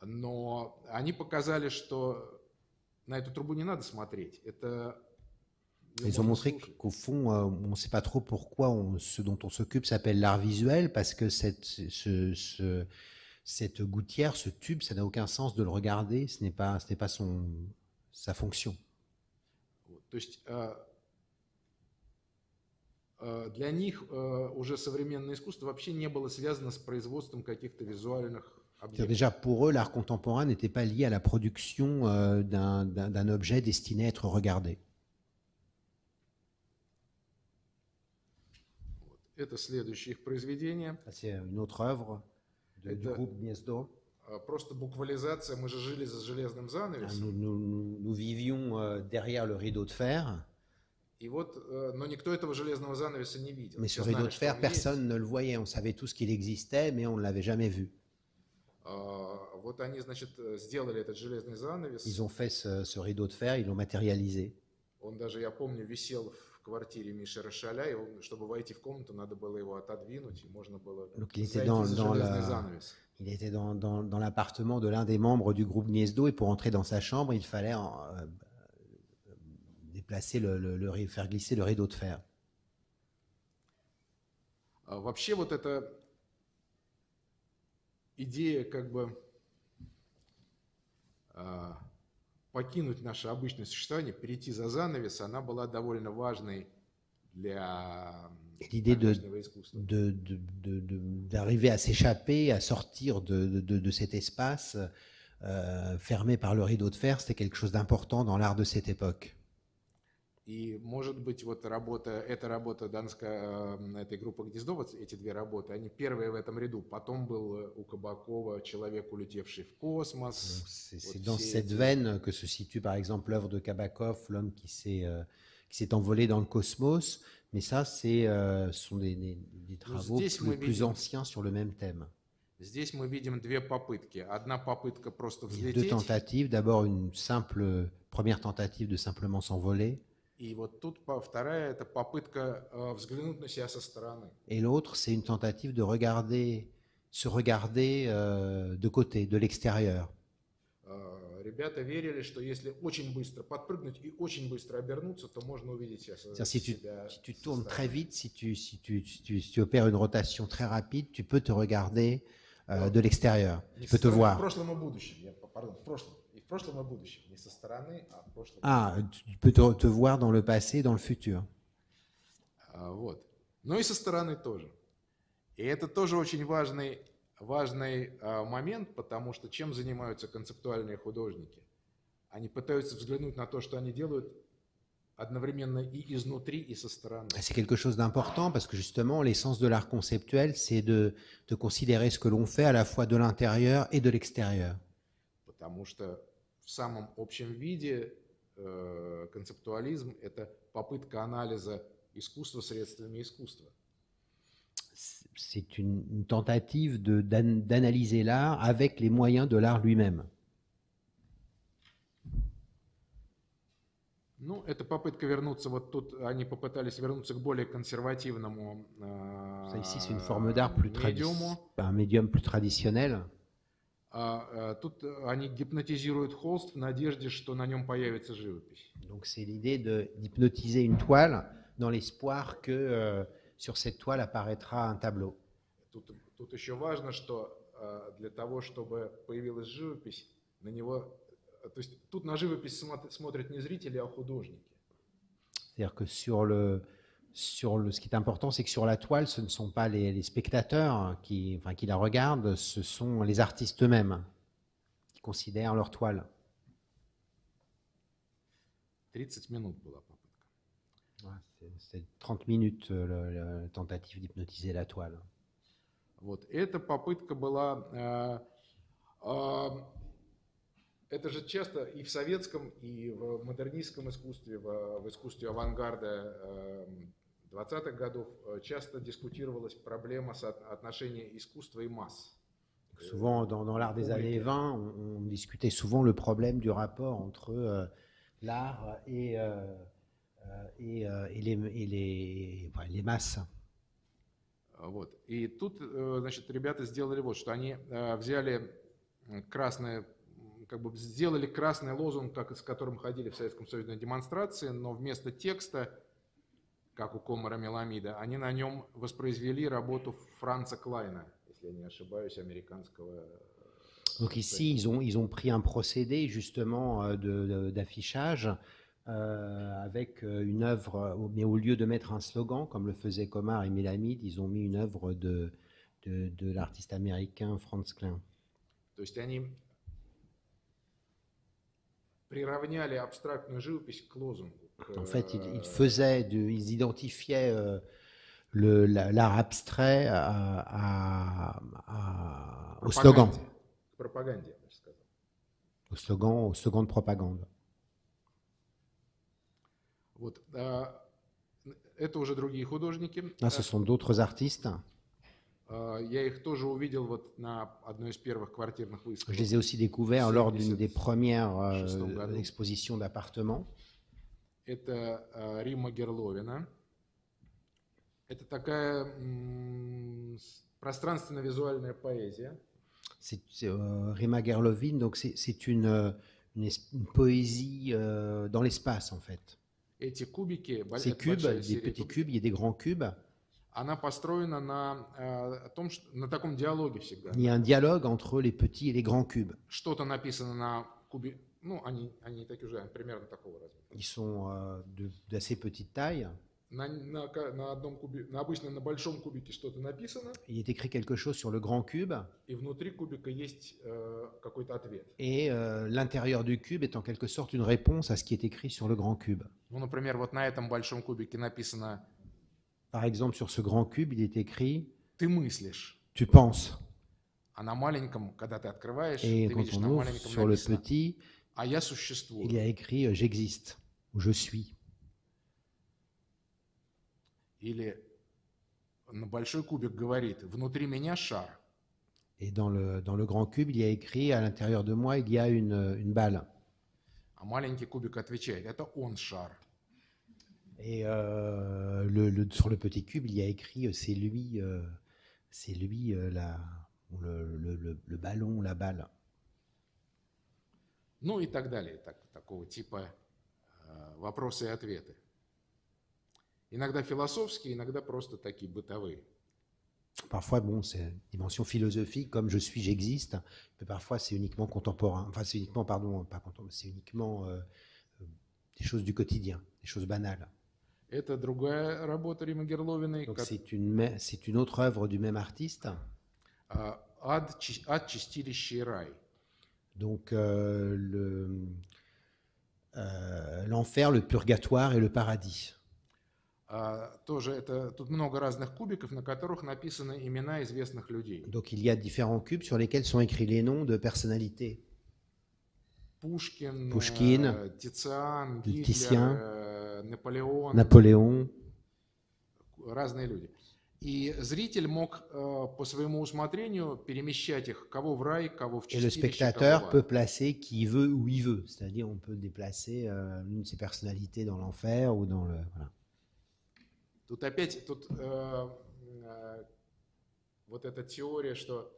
C: Но они показали, что на эту трубу не надо смотреть.
B: Ils ont montré qu'au fond, on ne sait pas trop pourquoi ce dont on s'occupe s'appelle l'art visuel, parce que cette gouttière, ce tube, ça n'a aucun sens de le regarder, ce n'est pas sa fonction.
C: То есть для них уже современное искусство вообще не было связано с производством каких-то визуальных.
B: Déjà, pour eux, l'art contemporain n'était pas lié à la production d'un objet destiné à être regardé.
C: Это следующее их произведение.
B: C'est une autre œuvre du groupe Gniezdo.
C: Просто буквализация. Мы же жили за железным занавесом.
B: Nous vivions derrière le rideau de fer.
C: И вот, но никто этого железного занавеса не видел.
B: Mais ce rideau de fer, personne ne le voyait. On savait tous qu'il existait, mais on ne l'avait jamais vu.
C: Вот они, значит, сделали этот железный занавес.
B: Ils ont fait ce rideau de fer, ils l'ont matérialisé.
C: Он даже, я помню, висел в квартире Миши Рошаля, и чтобы войти в комнату, надо было его отодвинуть, и можно было зайти за железный занавес.
B: Il était dans l'appartement de l'un des membres du groupe Gniezdo, et pour entrer dans sa chambre, il fallait déplacer faire glisser le rideau de fer.
C: Вообще вот эта идея как бы покинуть наше обычное существование, перейти за занавес, она была довольно важной для
B: L'idée
C: тогдашнего искусства.
B: d'arriver à s'échapper, à sortir de cet espace fermé par le rideau de fer, c'était quelque chose d'important dans l'art de cette époque.
C: И, может быть, вот эта работа этой группы «Гнездо», вот эти две работы, они первые в этом ряду. Потом был у Кабакова «Человек, улетевший в космос».
B: C'est
C: Вот
B: dans
C: все
B: cette
C: эти.
B: veine que se situe par exemple l'œuvre de Kabakov, L'homme qui s'est envolé dans le cosmos. Mais ça, ce sont des travaux plus anciens sur le même thème.
C: Здесь мы видим две попытки. Одна попытка просто
B: Il y a deux
C: взлететь.
B: tentatives. D'abord, une première tentative de simplement s'envoler.
C: И вот тут вторая – это попытка взглянуть на себя со стороны.
B: Et l'autre, c'est une tentative de se regarder de côté, de l'extérieur.
C: Ребята верили, что если очень быстро подпрыгнуть и очень быстро обернуться, то можно увидеть себя.
B: Si tu tournes très vite, si tu opères une rotation très rapide, tu peux te regarder de l'extérieur. Tu peux te voir.
C: В прошлом и будущем. Pardon, в прошлом. И в прошлом и будущем. Не со стороны, а в прошлом.
B: Ah, tu peux te voir dans le passé et dans le futur.
C: Вот. Но и со стороны тоже. И это тоже очень важный момент, потому что чем занимаются концептуальные художники? Они пытаются взглянуть на то, что они делают, одновременно и изнутри, и со стороны.
B: C'est quelque chose d'important parce que justement, l'essence de l'art conceptuel, c'est de considérer ce que l'on fait à la fois de l'intérieur et de l'extérieur.
C: Потому что в самом общем виде концептуализм – это попытка анализа искусства средствами искусства.
B: C'est une tentative d'analyser l'art avec les moyens de l'art lui-même.
C: Ну, это попытка вернуться, вот тут они попытались вернуться к более консервативному
B: Ici, c'est une forme d'art
C: médium.
B: Un médium plus traditionnel.
C: Тут они гипнотизируют холст в надежде, что на нем появится живопись.
B: Donc, c'est l'idée d'hypnotiser une toile dans l'espoir que sur cette toile apparaîtra un tableau.
C: Тут еще важно, что для того, чтобы появилась живопись, на него, то есть тут на живопись смотрят не зрители, а художники.
B: C'est-à-dire que ce qui est important, c'est que sur la toile, ce ne sont pas les spectateurs qui la regardent, ce sont les artistes eux-mêmes qui considèrent leur toile.
C: 30 минут была попытка.
B: C'est 30 minutes la tentative d'hypnotiser la toile.
C: Вот. Эта попытка была... Это же часто и в советском, и в модернистском искусстве, в искусстве авангарда 20-х годов часто дискутировалась проблема соотношения искусства и масс.
B: Souvent, dans l'art des années 20, on discutait souvent le problème du rapport entre l'art et les masses.
C: Вот. И тут, значит, ребята сделали вот, что они взяли красное, как бы сделали красный лозунг, с которым ходили в Советском Союзе на демонстрации, но вместо текста, как у Комара Меламида, они на нем воспроизвели работу Франца Клайна, если я не ошибаюсь, американского.
B: Donc ici, ils ont pris un procédé justement d'affichage avec une œuvre, mais au lieu de mettre un slogan, comme le faisaient Comar et Melamide, ils ont mis une œuvre de l'artiste américain Franz Klein.
C: То есть они приравняли абстрактную живопись к лозунгу.
B: En fait, ils identifiaient l'art abstrait au slogan.
C: Пропаганде, я бы сказал.
B: Au slogan de propagande.
C: Вот. Это уже другие художники.
B: Ce sont d'autres artistes.
C: Я их тоже увидел вот на одной из первых квартирных выставок.
B: Je les ai aussi découverts lors d'une des premières expositions d'appartements.
C: Это Римма Герловина. Это такая пространственно-визуальная поэзия.
B: C'est Rimma Gerlovin, donc c'est une poésie dans l'espace en fait.
C: Эти кубики,
B: ces cubes, des petits cubes, il y a des grands cubes.
C: Она построена на таком диалоге всегда.
B: Il y a un dialogue entre les petits et les grands cubes.
C: Что-то написано на кубик, ну, они не такие уже, они примерно такого размера.
B: Ils sont d'assez petite taille.
C: На одном обычно на большом кубике что-то написано,
B: Il est écrit quelque chose sur le grand cube
C: и внутри кубика есть какой-то ответ.
B: et l'intérieur du cube est en quelque sorte une réponse à ce qui est écrit sur le grand cube.
C: Ну, например, вот на этом большом кубике написано
B: Par exemple, sur ce grand cube, il est écrit
C: «ты мыслишь»,
B: tu penses.
C: а на маленьком, когда ты открываешь,
B: Et
C: ты
B: quand
C: видишь
B: on
C: на
B: ouvre
C: маленьком
B: sur le
C: написано
B: petit,
C: «а я существую».
B: il y a écrit j'existe ou je suis.
C: Или на большой кубик говорит «внутри меня шар».
B: Et dans le grand cube, il y a écrit à l'intérieur de moi, il y a une balle.
C: А маленький кубик отвечает «это он шар».
B: Et sur le petit cube, il y a écrit c'est lui le ballon, la balle.
C: Ну и так далее, такого типа вопросы и ответы. Иногда философские, иногда просто такие бытовые.
B: Parfois, bon, c'est une dimension philosophique, comme je suis, j'existe, mais parfois c'est uniquement contemporain. Enfin, c'est uniquement, pardon, pas contemporain, c'est uniquement des choses du quotidien, des choses banales.
C: Это другая работа Римы Герловиной.
B: Donc c'est une autre œuvre du même artiste.
C: Ад, чистилище и рай.
B: Donc l'enfer, le purgatoire et le paradis.
C: Тоже тут много разных кубиков, на которых написаны имена известных людей.
B: Donc il y a différents cubes sur lesquels sont écrits les noms de personnalités.
C: Pushkin,
B: Тициан,
C: Гитлер,
B: Наполеон.
C: Разные люди. И зритель мог по своему усмотрению перемещать их, кого в рай, кого в
B: чистилище. Et le spectateur peut placer qui veut où il veut. C'est-à-dire on peut déplacer une de ces personnalités dans l'enfer ou dans le... Voilà.
C: Тут опять вот эта теория, что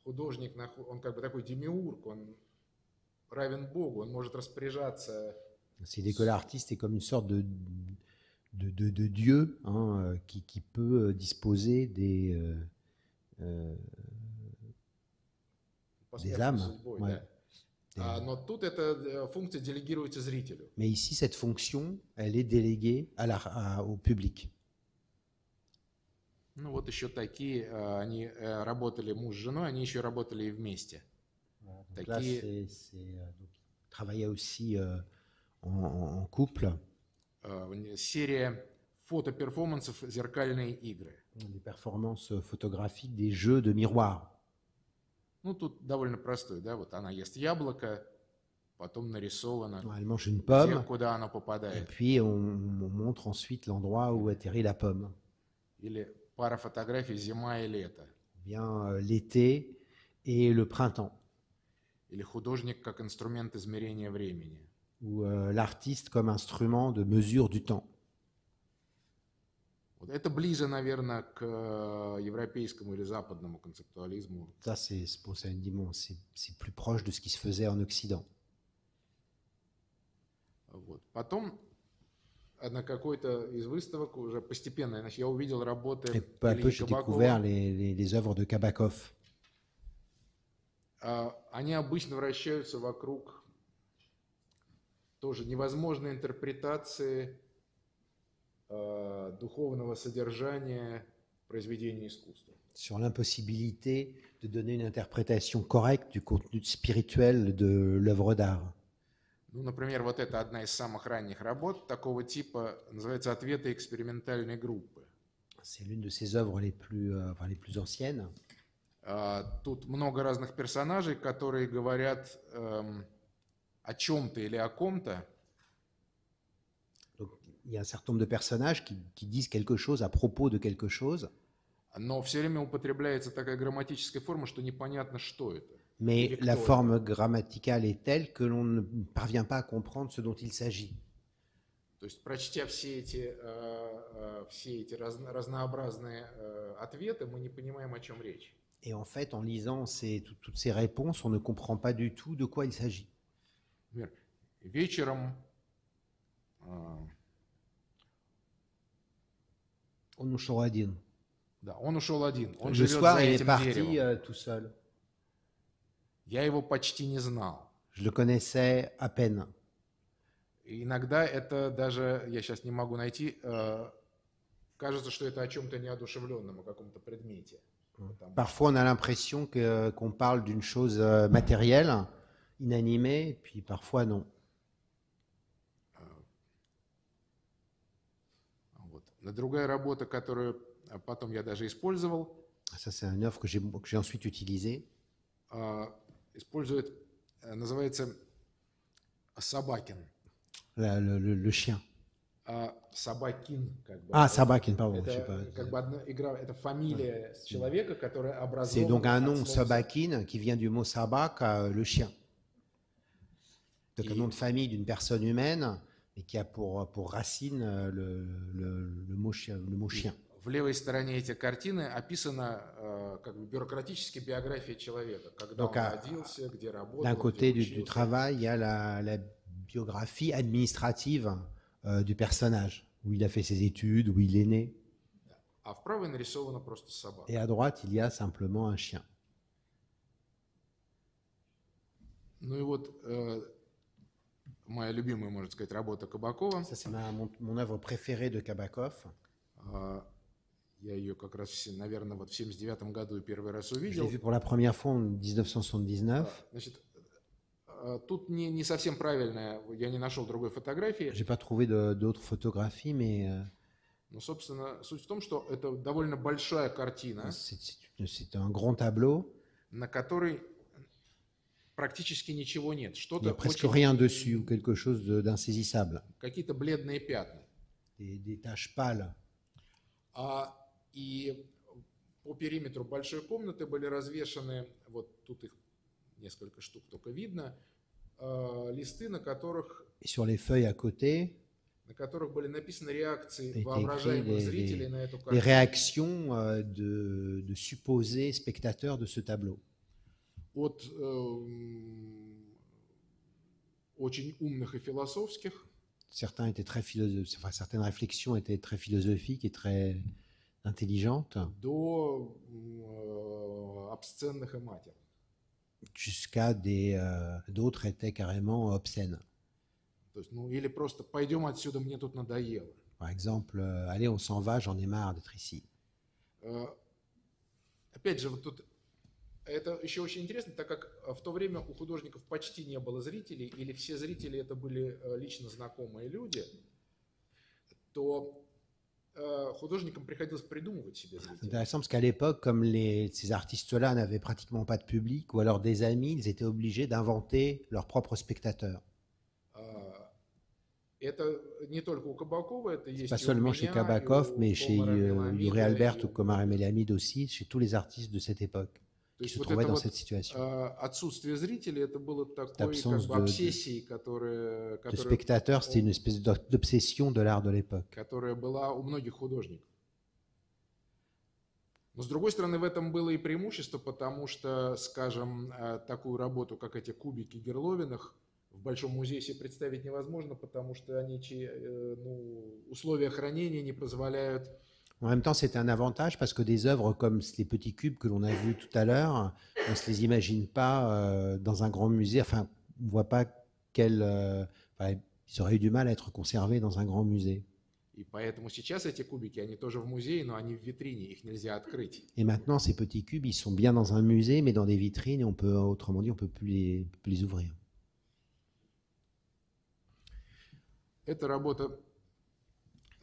C: художник, он как бы такой демиург, он равен Богу, он может распоряжаться.
B: C'est l'idée que l'artiste est comme une sorte de Dieu hein, qui peut disposer des âmes.
C: Судьбой, ouais. Да. Но тут эта функция делегируется зрителю.
B: Mais ici, cette fonction, elle est déléguée au public.
C: Ну вот еще такие, они работали муж с женой, они еще работали и вместе.
B: Donc такие... Là, travaillaient aussi en couple.
C: Серия фотоперформансов «Зеркальные игры».
B: Des performances photographiques, des jeux de miroir.
C: Ну тут довольно простой, да, вот она ест яблоко, потом нарисовано,
B: elle mange une pomme,
C: куда оно попадает.
B: Et puis on montre ensuite l'endroit où atterrit la pomme.
C: Или пара фотографий «Зима и лето».
B: Bien l'été et le printemps.
C: Или художник как инструмент измерения времени.
B: Ou l'artiste comme instrument de mesure du temps.
C: Вот это ближе, наверное, к европейскому или западному концептуализму.
B: Ça, c'est plus proche de ce qui se faisait en Occident.
C: Вот. Потом на какой-то из выставок уже постепенно, значит, я увидел работы
B: Et peu à peu, j'ai découvert les œuvres de Kabakov.
C: Они обычно вращаются вокруг тоже невозможной интерпретации духовного содержания произведения искусства.
B: Sur l'impossibilité de donner une interprétation correcte du contenu spirituel de l'œuvre d'art.
C: Ну, например, вот это одна из самых ранних работ такого типа, называется «Ответы экспериментальной группы».
B: C'est l'une de ses œuvres les plus anciennes.
C: Тут много разных персонажей, которые говорят о чем-то или о ком-то.
B: Il y a un certain nombre de personnages qui disent quelque chose à propos de quelque chose.
C: Но все время употребляется такая грамматическая форма, что непонятно, что это.
B: Mais la forme grammaticale est telle que l'on ne parvient pas à comprendre ce dont il s'agit.
C: То есть, прочтя все эти разнообразные ответы, мы не понимаем, о чем речь.
B: Et en fait, en lisant toutes ces réponses, on ne comprend pas du tout de quoi il s'agit.
C: Вечером
B: он ушел один.
C: Да, он ушел один.
B: Le soir, il est parti tout seul.
C: Я его почти не знал.
B: Je le connaissais à peine.
C: И иногда это даже, я сейчас не могу найти, кажется, что это о чем-то неодушевленном, о каком-то предмете.
B: Parfois, on a l'impression qu'on parle d'une chose matérielle, inanimée, puis parfois non.
C: Вот. Другая работа, которую потом я даже использовал,
B: Ça, c'est une œuvre que j'ai ensuite utilisée.
C: Использует, называется Собакин.
B: Le chien.
C: Собакин, как бы.
B: Ah, Sabakin, pardon.
C: Это
B: Je sais pas.
C: как бы одна игра, это фамилия человека, которая
B: C'est donc
C: образована
B: un nom
C: от слова
B: Sabakin qui vient du mot sabak, le chien. Donc un nom de famille d'une personne humaine, mais qui a pour racine le mot chien.
C: В левой стороне эти картины описана как бы бюрократически биография человека, когда
B: Donc,
C: он родился, где работал,
B: D'un côté
C: где
B: du
C: учился.
B: travail, il y a la biographie administrative du personnage, où il a fait ses études, où il est né.
C: А в правой нарисована просто собака.
B: Et à droite, il y a simplement un chien.
C: Ну и вот моя любимая, можно сказать, работа Кабакова.
B: Ça, c'est mon œuvre préférée de Kabakov.
C: Я ее как раз, наверное, вот в 79 году первый раз
B: Je l'ai
C: увидел.
B: vue pour la première fois en 1979.
C: Значит, тут не совсем правильная, я не нашел другой фотографии.
B: J'ai pas trouvé d'autres photographies, mais
C: Но, собственно, суть в том, что это довольно большая картина,
B: c'est un grand tableau.
C: на которой практически ничего нет.
B: Il n'y
C: Что-то
B: a presque
C: очень,
B: rien dessus ou quelque chose d'insaisissable.
C: какие-то бледные пятна.
B: Des taches pâles.
C: И по периметру большой комнаты были развешаны, вот тут их несколько штук только видно, листы, на которых
B: Et sur les feuilles à côté,
C: были написаны реакции
B: étaient
C: воображаемых
B: écrits
C: зрителей на эту
B: les
C: картину.
B: réactions de supposés spectateurs de ce tableau.
C: От очень умных и философских
B: Certains étaient très certaines réflexions étaient très philosophiques et très intelligentes,
C: до обсценных и матерных.
B: jusqu'à d'autres étaient carrément obscènes.
C: То есть, ну, или просто пойдем отсюда, мне тут надоело.
B: Par exemple, allez, on s'en va, j'en ai marre d'être ici.
C: Опять же, вот тут это еще очень интересно, так как в то время у художников почти не было зрителей, или все зрители это были лично знакомые люди, то художникам приходилось придумывать себе
B: C'est
C: зрителей.
B: intéressant parce qu'à l'époque, comme ces artistes-là n'avaient pratiquement pas de public ou alors des amis, ils étaient obligés d'inventer leurs propres spectateurs.
C: Это не только у Кабакова, это есть
B: Pas
C: и у
B: seulement chez
C: меня,
B: Kabakov,
C: и у
B: mais chez
C: Комара
B: Yuri
C: Меламида,
B: Albert
C: и
B: ou
C: у-
B: Komar Emelamid aussi, chez tous les artistes de cette époque
C: То
B: qui
C: есть
B: se
C: вот
B: trouvaient
C: это
B: dans
C: вот
B: cette situation.
C: отсутствие зрителей, это было такой
B: absence
C: как бы обсессией,
B: De
C: которая
B: spectateurs, c'était une espèce d'obsession de l'art de l'époque.
C: которая была у многих художников. Но с другой стороны, в этом было и преимущество, потому что, скажем, такую работу, как эти кубики Герловиных, в Большом музее себе представить невозможно, потому что они, условия хранения не позволяют.
B: En même temps, c'était un avantage parce que des œuvres comme les petits cubes que l'on a vus tout à l'heure, on ne se les imagine pas dans un grand musée. Enfin, on ne voit pas ils auraient eu du mal à être conservés dans un grand musée.
C: И поэтому сейчас эти кубики, они тоже в музее, но они в витрине, их нельзя открыть.
B: Et maintenant, ces petits cubes, ils sont bien dans un musée, mais dans des vitrines, et on peut, autrement dit, on ne peut plus les ouvrir.
C: Это работа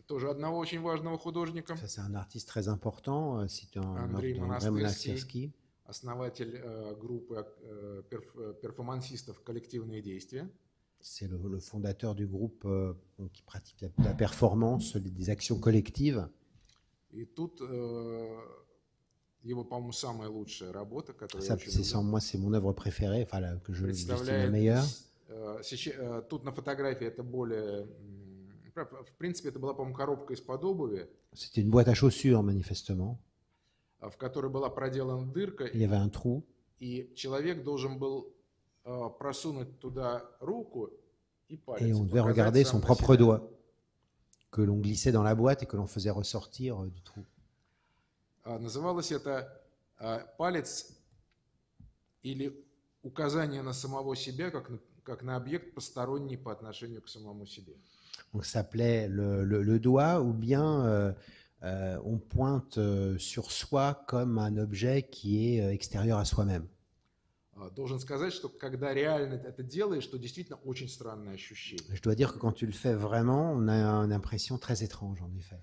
C: тоже одного очень важного художника,
B: Ça, c'est un artiste très important, c'est un
C: Andrei
B: Andrei
C: Monastirski.
B: Monastirski.
C: Основатель группы перформансистов «Коллективные действия».
B: C'est le fondateur du groupe qui pratique la performance, des actions collectives.
C: И тут его, по-моему, самая лучшая работа, которую я
B: Ça,
C: очень
B: c'est sans
C: люблю.
B: moi, c'est mon œuvre préférée, enfin, que je estime la
C: Представляет,
B: meilleure.
C: тут на фотографии это более... В принципе, это была, по-моему, коробка из-под обуви,
B: C'était une boîte à chaussures, manifestement.
C: в которой была проделана дырка,
B: Il y avait un trou,
C: и человек должен был просунуть туда руку и палец.
B: et on devait
C: показать
B: regarder
C: сам
B: son
C: на
B: propre
C: себя.
B: doigt, que l'on glissait dans la boîte et que l'on faisait ressortir du trou.
C: Называлось это палец или указание на самого себя как на объект посторонний по отношению к самому себе.
B: Donc ça s'appelait le doigt, ou bien on pointe sur soi comme un objet qui est extérieur à soi-même.
C: Должен сказать, что когда реально это делаешь, то действительно очень странное ощущение.
B: Je dois dire que quand tu le fais vraiment, on a une impression très étrange, en effet.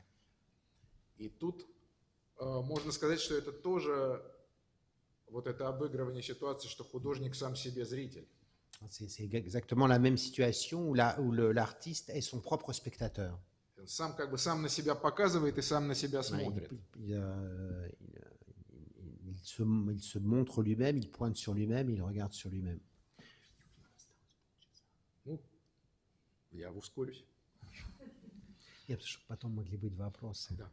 C: И тут можно сказать, что это тоже вот это обыгрывание ситуации, что художник сам себе зритель.
B: C'est exactement la même situation où l'artiste est son propre spectateur.
C: Сам как бы сам на себя показывает и сам на себя смотрит.
B: Il se montre lui-même, il pointe sur lui-même, il regarde sur lui-même.
C: Ну, я ускорюсь.
B: Нет, потому что потом могли быть вопросы.
C: Да.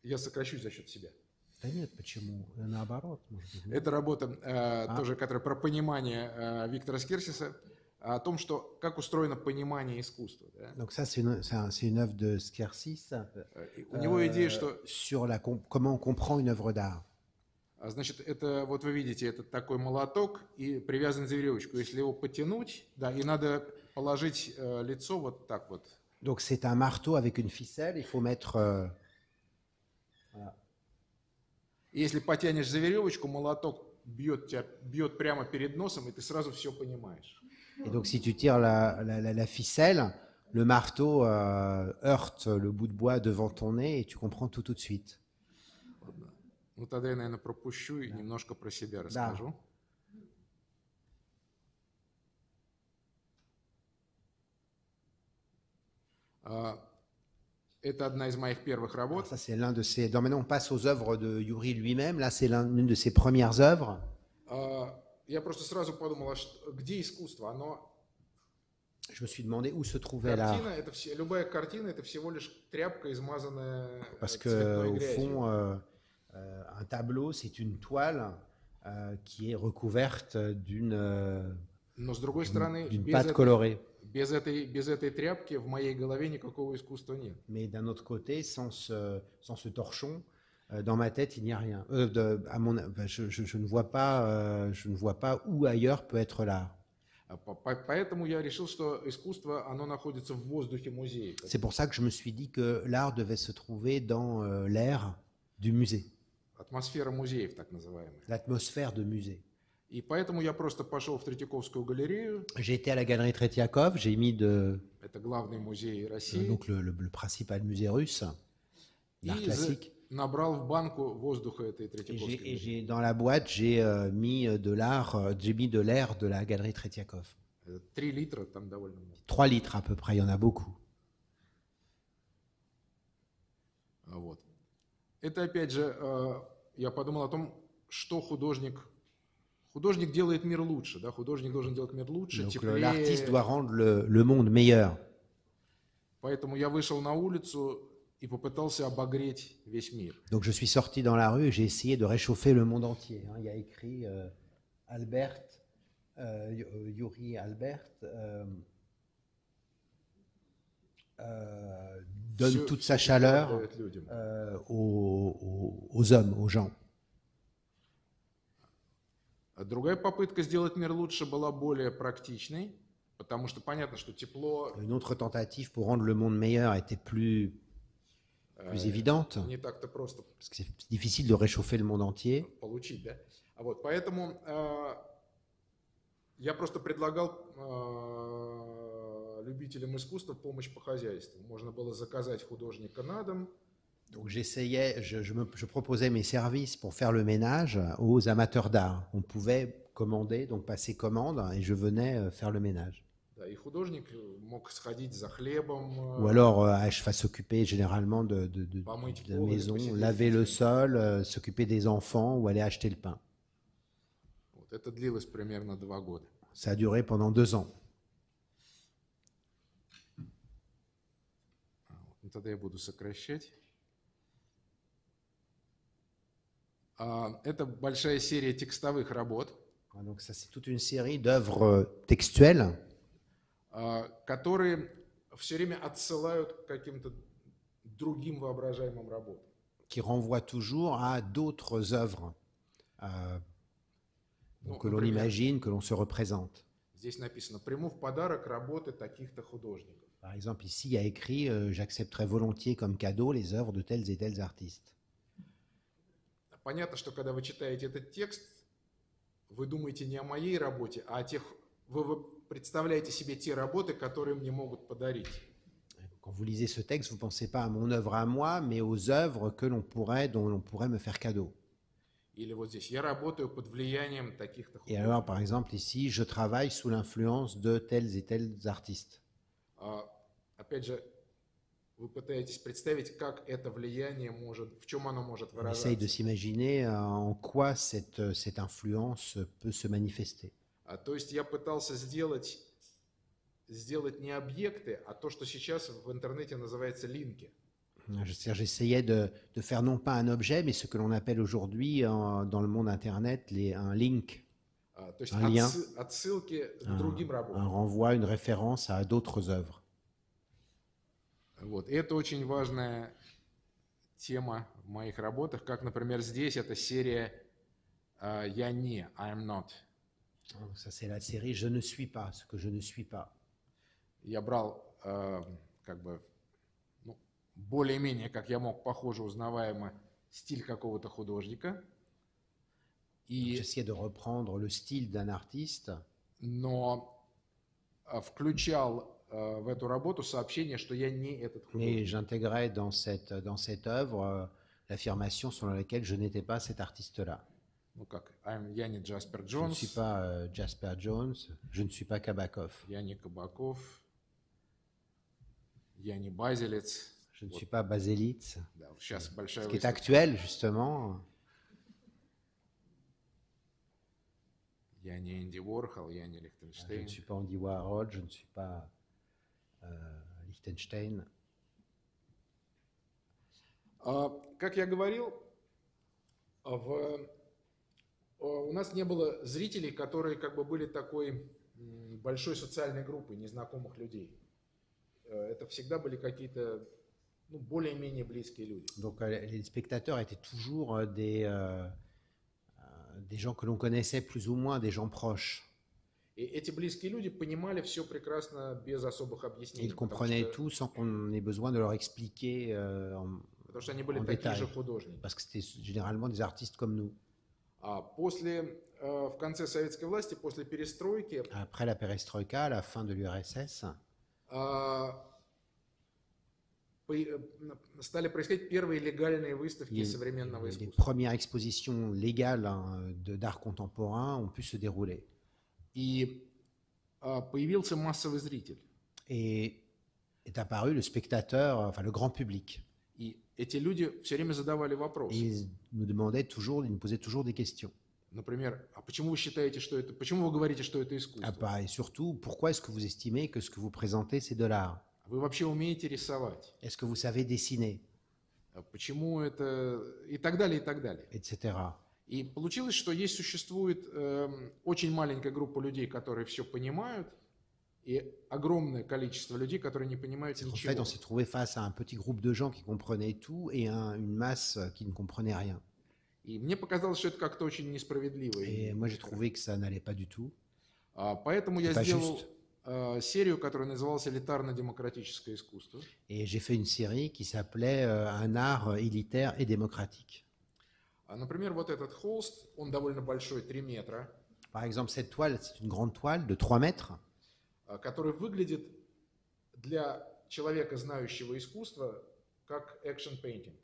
C: Я сокращусь за счет себя.
B: Да нет, почему? Наоборот, может быть.
C: Это работа, тоже, которая про понимание Виктора Скирсиса, о том, что как устроено понимание искусства. Да?
B: Donc ça, c'est une œuvre de Skiersis
C: У него идея, что...
B: sur comment on comprend une œuvre d'art.
C: Значит, это, вот вы видите, это такой молоток и привязан за веревочку. Если его потянуть, да, и надо положить лицо вот так вот.
B: Donc c'est un marteau avec une ficelle, il faut mettre... voilà.
C: И если потянешь за веревочку, молоток бьет прямо перед носом, и ты сразу все понимаешь.
B: Et donc si tu tires la ficelle, le marteau heurte le bout de bois devant ton nez et tu comprends tout de suite.
C: Ну тогда я, наверное, пропущу и немножко про себя расскажу. Это одна из моих первых работ.
B: Ça, c'est l'un de ses... Donc maintenant, on passe aux œuvres de Юрий lui-même. Là, c'est l'une de ses premières œuvres.
C: Я просто сразу подумал, где искусство? Оно...
B: Je me suis demandé où se trouvait l'art.
C: Любая картина – это всего лишь тряпка, измазанная
B: Parce
C: цветной
B: qu'au
C: грязью.
B: fond, un tableau, c'est une toile qui est recouverte
C: Но с другой стороны,
B: d'une pâte colorée.
C: без этой тряпки в моей голове никакого искусства нет.
B: Mais d'un autre côté, sans ce torchon, dans ma tête, il n'y a rien. Je ne vois pas où ailleurs peut être l'art.
C: Поэтому я решил, что искусство, оно находится в воздухе музея.
B: C'est pour ça que je me suis dit que l'art devait se trouver dans l'air du musée.
C: Атмосфера музеев, так называемая.
B: L'atmosphère de musée.
C: И поэтому я просто пошел в Третьяковскую галерею.
B: J'ai été à la galerie Tretiakov, j'ai mis
C: Это главный музей России.
B: Donc le principal musée russe, l'art classique.
C: Набрал в банку воздуха этой Третьяковской галереи.
B: Dans la boîte, j'ai mis de l'air de la galerie Tretiakov.
C: 3 литра там довольно много.
B: 3 litres à peu près, il y en a beaucoup.
C: Вот. Это опять же, я подумал о том, что художник делает мир лучше, да? Художник должен делать мир лучше,
B: Donc
C: теплее.
B: l'artiste doit rendre le monde meilleur.
C: Поэтому я вышел на улицу и попытался обогреть весь мир.
B: Donc je suis sorti dans la rue et j'ai essayé de réchauffer le monde entier. Il y a écrit Yuri Albert donne toute sa chaleur aux hommes, aux gens.
C: Другая попытка сделать мир лучше была более практичной, потому что понятно, что тепло...
B: Une autre tentative pour rendre le monde meilleur était plus évidente,
C: не так-то просто
B: parce que c'est difficile de réchauffer le monde entier.
C: получить, да? Вот, поэтому я просто предлагал любителям искусства помощь по хозяйству. Можно было заказать художника на дом.
B: Donc je proposais mes services pour faire le ménage aux amateurs d'art. On pouvait commander, donc passer commande, et je venais faire le ménage.
C: Да, и художник мог сходить за хлебом.
B: Ou alors s'occuper généralement de la maison, laver le sol, s'occuper des enfants ou aller acheter le pain.
C: Вот, это длилось примерно 2 года.
B: Ça a duré pendant 2 ans.
C: Тогда я буду сокращать. Это большая серия текстовых работ,
B: Donc ça, c'est toute une série d'œuvres textuelles
C: которые все время отсылают к каким-то другим воображаемым работам.
B: qui renvoient toujours à d'autres œuvres
C: Ну,
B: que l'on
C: например,
B: imagine, que l'on se représente.
C: здесь написано «Приму в подарок работы таких-то художников».
B: Par exemple, ici, il y a écrit j'accepterai volontiers comme cadeau les œuvres de tels et tels artistes.
C: Понятно, что когда вы читаете этот текст, вы думаете не о моей работе, а о тех... Вы представляете себе те работы, которые мне могут подарить.
B: Quand vous lisez ce texte, vous ne pensez pas à mon œuvre à moi, mais aux œuvres dont l'on pourrait me faire cadeau.
C: Или вот здесь «Я работаю под влиянием таких-то
B: Et
C: художников».
B: alors, par exemple, ici, je travaille sous l'influence de tels et tels artistes.
C: Опять же, вы пытаетесь представить, как это влияние может, в чем оно может
B: On essaye de
C: выражаться.
B: s'imaginer en quoi cette influence peut se manifester.
C: То есть я пытался сделать не объекты, а то, что сейчас в интернете называется линки.
B: J'essayais de faire non pas un objet, mais ce que l'on appelle aujourd'hui dans le monde Internet un link,
C: То есть
B: Un lien.
C: отсылки к другим
B: un
C: работам.
B: renvoi, une référence à d'autres œuvres.
C: Вот. И это очень важная тема в моих работах, как, например, здесь эта серия «Я не», «I'm not».
B: Donc ça, c'est la série Je ne suis pas, ce que je ne suis pas.
C: Я брал как бы ну, более-менее, как я мог, похоже, узнаваемо стиль какого-то художника.
B: J'essayais de reprendre le style d'un artiste,
C: Но включал в эту работу сообщение, что я не этот
B: mais
C: художник.
B: j'intégrais dans cette œuvre l'affirmation selon laquelle je n'étais pas cet artiste-là.
C: Ну как, я не Джаспер
B: Je ne
C: Джонс,
B: suis pas Jasper Jones, je ne suis pas Kabakov,
C: я не Кабаков, я не Базилец.
B: je ne suis pas Baselitz.
C: Да, вот сейчас большая
B: Ce qui est
C: выставка.
B: actuel, justement.
C: Я не Энди Уорхол, я не
B: Je
C: Лихтенштейн.
B: ne suis pas Andy Warhol, je ne suis pas Liechtenstein.
C: Как я говорил, у нас не было зрителей, которые как бы были такой большой социальной группой незнакомых людей. Это всегда были какие-то ну, более-менее близкие люди.
B: Donc les spectateurs étaient toujours des gens que l'on connaissait plus ou moins, des gens proches.
C: И эти близкие люди понимали все прекрасно без особых объяснений.
B: Ils comprenaient tout sans qu'on ait besoin de leur expliquer
C: Потому что они были
B: en
C: такие
B: détail.
C: же художники.
B: Parce que c'était généralement des artistes comme nous.
C: В конце советской власти, после перестройки,
B: Après la perestroïka, à la fin de l'URSS,
C: стали происходить первые легальные выставки
B: les
C: современного искусства.
B: premières expositions légales d'art contemporain ont pu se dérouler.
C: И появился массовый зритель.
B: Et est apparu le spectateur, enfin le grand public.
C: И эти люди все время задавали
B: Et
C: вопросы.
B: ils nous demandaient toujours, ils nous posaient toujours des questions.
C: Например, а почему вы считаете, что это, почему вы говорите, что это искусство?
B: Et surtout, pourquoi est-ce que vous estimez que ce que vous présentez, c'est de l'art?
C: Вы вообще умеете рисовать?
B: Est-ce que vous savez dessiner,
C: Почему это... И так далее, и так далее.
B: etc.
C: И получилось, что существует очень маленькая группа людей, которые все понимают, и огромное количество людей, которые не понимают
B: En fait,
C: ничего.
B: on s'est trouvé face à un petit groupe de gens qui comprenaient tout et une masse qui ne comprenait rien.
C: И мне показалось, что это как-то очень несправедливо.
B: Et moi, j'ai trouvé que ça n'allait pas du tout.
C: Поэтому я
B: pas
C: сделал
B: juste.
C: серию, которая называлась «Элитарно-демократическое искусство».
B: Et j'ai fait une série qui s'appelait Un art élitaire et démocratique.
C: Например, вот этот холст, он довольно большой, 3 метра,
B: Par exemple, cette toile, c'est une grande toile de 3 mètres
C: который выглядит для человека, знающего искусство, как action painting,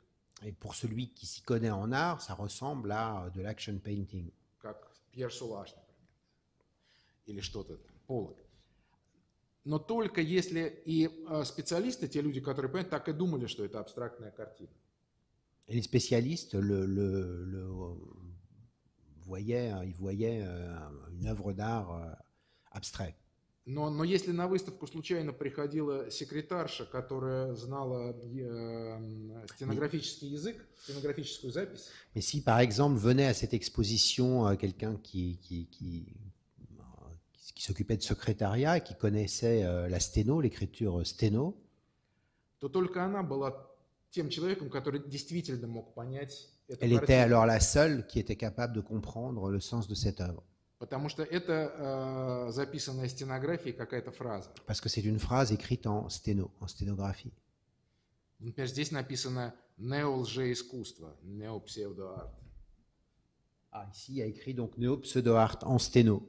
B: et pour celui qui s'y connaît en art, ça ressemble à de l'action painting.
C: как Пьер Сулаш, например, или что-то, Поллок. Но только если и специалисты, те люди, которые понимают, так и думали, что это абстрактная картина.
B: Et les spécialistes voyaient une œuvre d'art abstraite.
C: Но если на выставку случайно приходила секретарша, которая знала стенографический язык, стенографическую запись,
B: Mais si par exemple venait à cette exposition quelqu'un qui s'occupait de secrétariat et qui connaissait la sténo, l'écriture sténo,
C: то только она была тем человеком, который действительно мог понять эту
B: elle était
C: картину.
B: alors la seule qui était capable de comprendre le sens de cette œuvre.
C: Потому что это записанная стенографией какая-то фраза.
B: Parce que c'est une phrase écrite en sténographie.
C: Например, здесь написано «нео-лжеискусство», «нео-псевдоарт».
B: Ah, ici, il y a écrit donc néo-pseudo-art en sténo.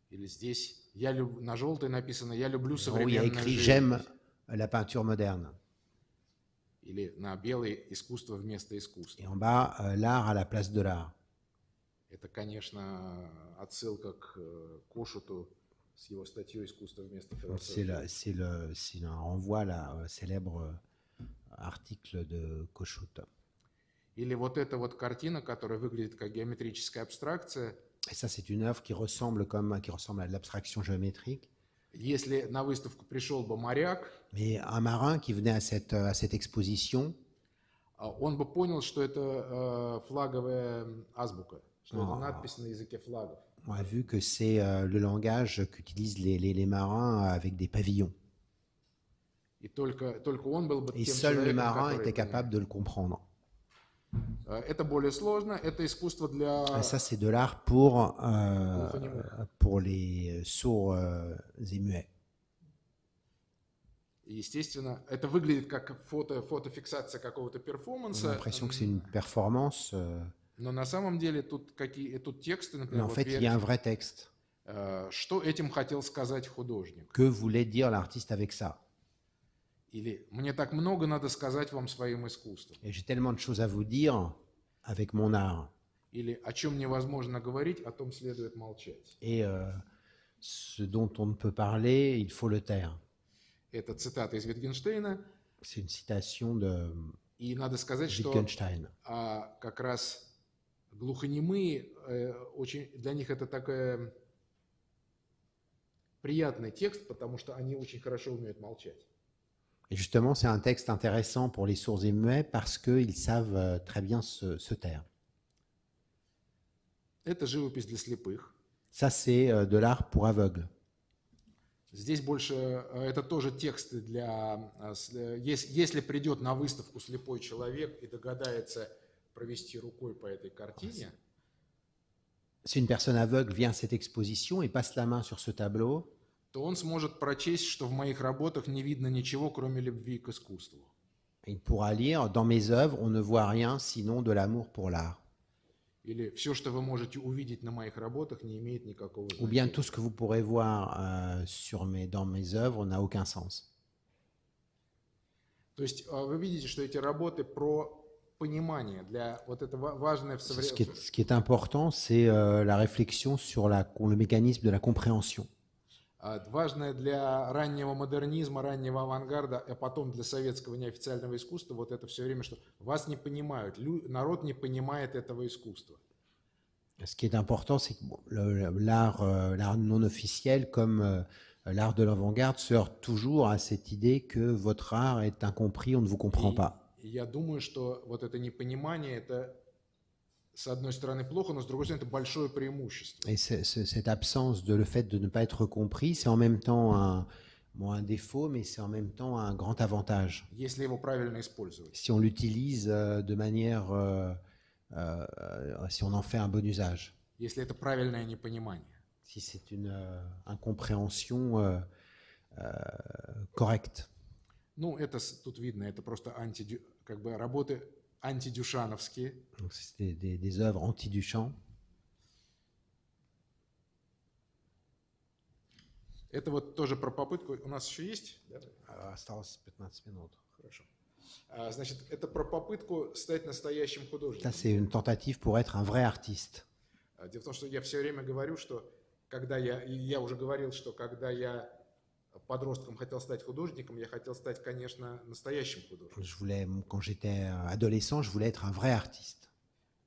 C: Или здесь на желтой написано «я люблю
B: En haut, il y a
C: современную
B: écrit
C: жизнь».
B: j'aime la peinture moderne.
C: Или на белой «искусство вместо искусства».
B: Et en bas, l'art à la place de l'art.
C: Это, конечно, отсылка к Кошуту с его статьей «Искусство вместо философии».
B: C'est un renvoi à la célèbre article de Kossuth.
C: Или вот эта вот картина, которая выглядит как геометрическая абстракция.
B: Et ça, c'est une œuvre qui ressemble à de l'abstraction géométrique.
C: Если на выставку пришел бы моряк,
B: Mais un marin qui venait à cette exposition,
C: он бы понял, что это флаговая азбука, что это надпись на языке флагов.
B: on a vu que c'est le langage qu'utilisent les marins avec des pavillons.
C: И только он был бы
B: Et
C: тем
B: seul le
C: человеком,
B: marin
C: который
B: était capable de le comprendre.
C: Это более сложно, это искусство для...
B: Et ça, c'est de l'art pour les sourds et muets.
C: Естественно, это выглядит как фотофиксация какого-то
B: On a
C: перформанса.
B: l'impression que c'est une performance,
C: Но на самом деле тут тексты,
B: mais
C: например,
B: en
C: вот
B: fait, il y a un vrai texte.
C: что этим хотел сказать художник?
B: Que voulait dire l'artiste avec ça?
C: Или мне так много надо сказать вам своим искусством?
B: Et j'ai tellement de choses à vous dire avec mon art.
C: Или о чем невозможно говорить, о том следует молчать.
B: Et ce dont on ne peut parler, il faut le taire.
C: Это цитата из Wittgensteina.
B: C'est une citation de
C: И надо сказать, что
B: Wittgenstein.
C: как раз глухонемые, для них это такой приятный текст, потому что они очень хорошо умеют молчать.
B: Et justement, c'est un texte intéressant pour les sourds et muets parce qu'ils savent très bien se taire.
C: Это живопись для слепых.
B: Ça, c'est de l'art pour aveugles.
C: Здесь больше, это тоже тексты для... Если придет на выставку слепой человек и догадается провести рукой по этой картине...
B: Si une personne aveugle vient à cette exposition et passe la main sur ce tableau,
C: то он сможет прочесть, что в моих работах не видно ничего, кроме любви к искусству.
B: il pourra lire « Dans mes œuvres, on ne voit rien sinon de l'amour pour l'art ».
C: Или все, что вы можете увидеть на моих работах, не имеет никакого
B: Ou bien
C: значения.
B: tout ce que vous pourrez voir dans mes œuvres n'a aucun sens.
C: То есть вы видите, что эти работы про понимание, для вот это важное в современном...
B: Ce qui est important, c'est la réflexion sur le mécanisme de la compréhension.
C: Важное для раннего модернизма, раннего авангарда, а потом для советского неофициального искусства, вот это все время, что вас не понимают, народ не понимает этого искусства.
B: Ce qui est important, c'est que l'art non officiel, comme l'art de l'avant-garde, se heurte toujours à cette idée que votre art est incompris, on ne vous comprend pas.
C: И я думаю, что вот это непонимание, это с одной стороны плохо, но с другой стороны это большое преимущество.
B: Et cette absence le fait de ne pas être compris, c'est en même temps un défaut, mais c'est en même temps un grand avantage.
C: Если его правильно использовать.
B: Si on l'utilise de manière, si on en fait un bon usage.
C: Если это правильное непонимание.
B: Si c'est une incompréhension correcte.
C: Ну, это тут видно, это просто как бы работы антидюшановские.
B: Donc c'est des œuvres anti-Duchamp.
C: Это вот тоже про попытку. У нас еще есть? Да?
B: Осталось 15 минут.
C: Хорошо. Значит, это про попытку стать настоящим художником.
B: Ça, c'est une tentative pour être un vrai artiste.
C: Дело в том, что я все время говорю, что когда я уже говорил, что когда я подростком хотел стать художником, я хотел стать, конечно, настоящим художником.
B: Quand j'étais adolescent, je voulais être un vrai artiste.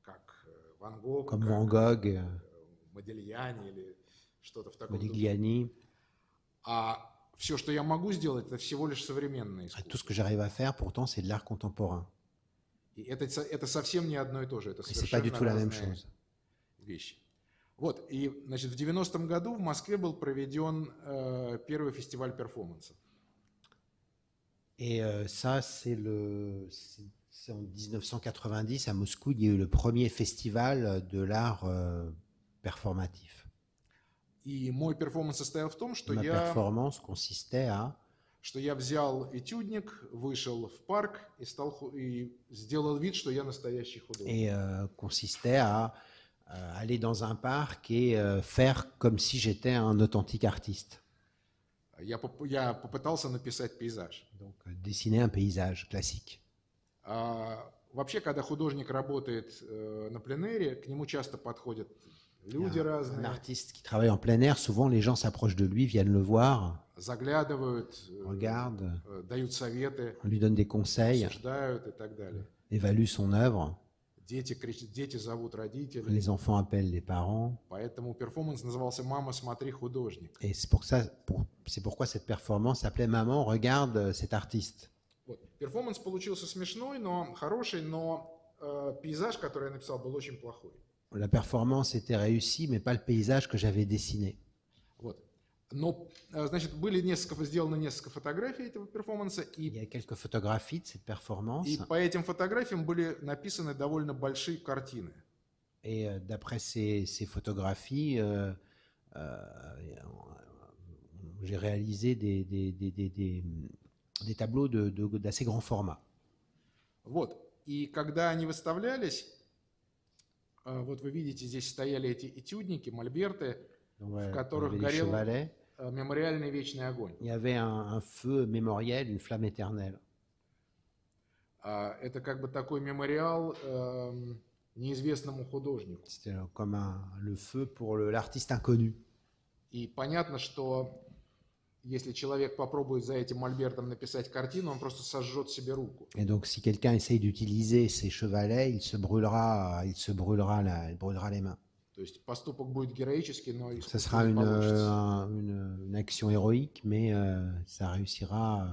C: Как Ван Гог,
B: comme Van Gogh,
C: Модильяни или что-то в таком
B: Modigliani.
C: А все, что я могу сделать, это всего лишь современное искусство.
B: Tout ce que j'arrive à faire, pourtant, c'est de l'art contemporain.
C: И это совсем не одно и то же. Это
B: c'est pas du tout la même
C: разные
B: chose.
C: вещи. Вот, и, значит, в 90-м году в Москве был проведен первый фестиваль перформанса.
B: Et ça, c'est en 1990 à Moscou, il y a eu le premier festival de l'art performatif.
C: И мой перформанс состоял в том,
B: Ma performance consistait à
C: что я взял этюдник, вышел в парк и сделал вид, что я настоящий художник.
B: et consistait à aller dans un parc et faire comme si j'étais un authentique artiste.
C: Я попытался написать пейзаж.
B: Donc dessiner un paysage classique.
C: Вообще, когда художник работает на пленэре, к нему часто подходят люди
B: Un
C: разные,
B: artiste qui travaille en plein air, souvent les gens s'approchent de lui, viennent le voir,
C: заглядывают,
B: regardent,
C: дают советы,
B: on lui donne des conseils,
C: обсуждают и так далее.
B: évaluent son œuvre.
C: Дети зовут родителей.
B: Les enfants appellent les parents.
C: Поэтому перформанс назывался «Мама, смотри, художник».
B: Et c'est pourquoi cette performance s'appelait Maman, regarde cet artiste.
C: Вот. Перформанс получился смешной, но хороший, но пейзаж, который я написал, был очень плохой.
B: La performance était réussie, mais pas le paysage que j'avais dessiné.
C: Вот. Но, значит, сделаны несколько фотографий этого перформанса,
B: Il y a quelques photographies de cette performance.
C: и по этим фотографиям были написаны довольно большие картины.
B: Et d'après ces photographies, j'ai réalisé des tableaux d'assez grand format.
C: Вот. И когда они выставлялись, вот вы видите, здесь стояли эти этюдники, мольберты,
B: Donc,
C: в
B: il y
C: которых
B: avait des
C: горел
B: chevalets.
C: мемориальный вечный огонь.
B: Il y avait un feu mémoriel, une flamme éternelle.
C: Это как бы такой мемориал неизвестному художнику.
B: C'était comme le feu pour l'artiste inconnu.
C: И понятно, что если человек попробует за этим мольбертом написать картину, он просто сожжет себе руку.
B: Et donc, si quelqu'un essaye d'utiliser ces chevalets, il brûlera les mains.
C: То есть поступок будет героический, но
B: Ce sera
C: не получится.
B: une action héroïque, mais ça réussira.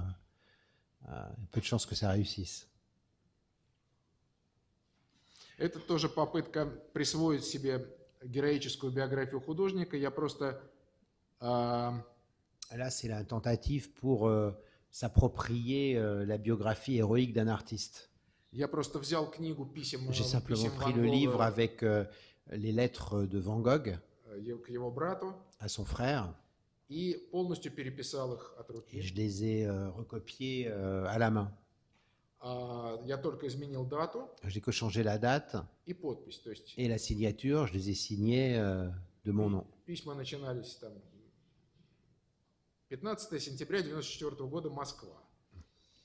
B: Il y a peu de chances que ça réussisse.
C: Это тоже попытка присвоить себе героическую биографию художника. Я просто
B: Là, c'est la tentative pour s'approprier la biographie héroïque d'un artiste.
C: Я просто взял книгу писем
B: J'ai simplement
C: Ван
B: pris le livre
C: Гога
B: avec les lettres de Van Gogh
C: к его брату
B: à son frère
C: и полностью переписал их от
B: et
C: руки.
B: je les ai recopiés à la main.
C: Я только изменил дату
B: J'ai que changé la date
C: и подпись. То есть
B: et la signature, je les ai signés de mon nom.
C: письма начинались там 15 сентября 1994 года, Москва.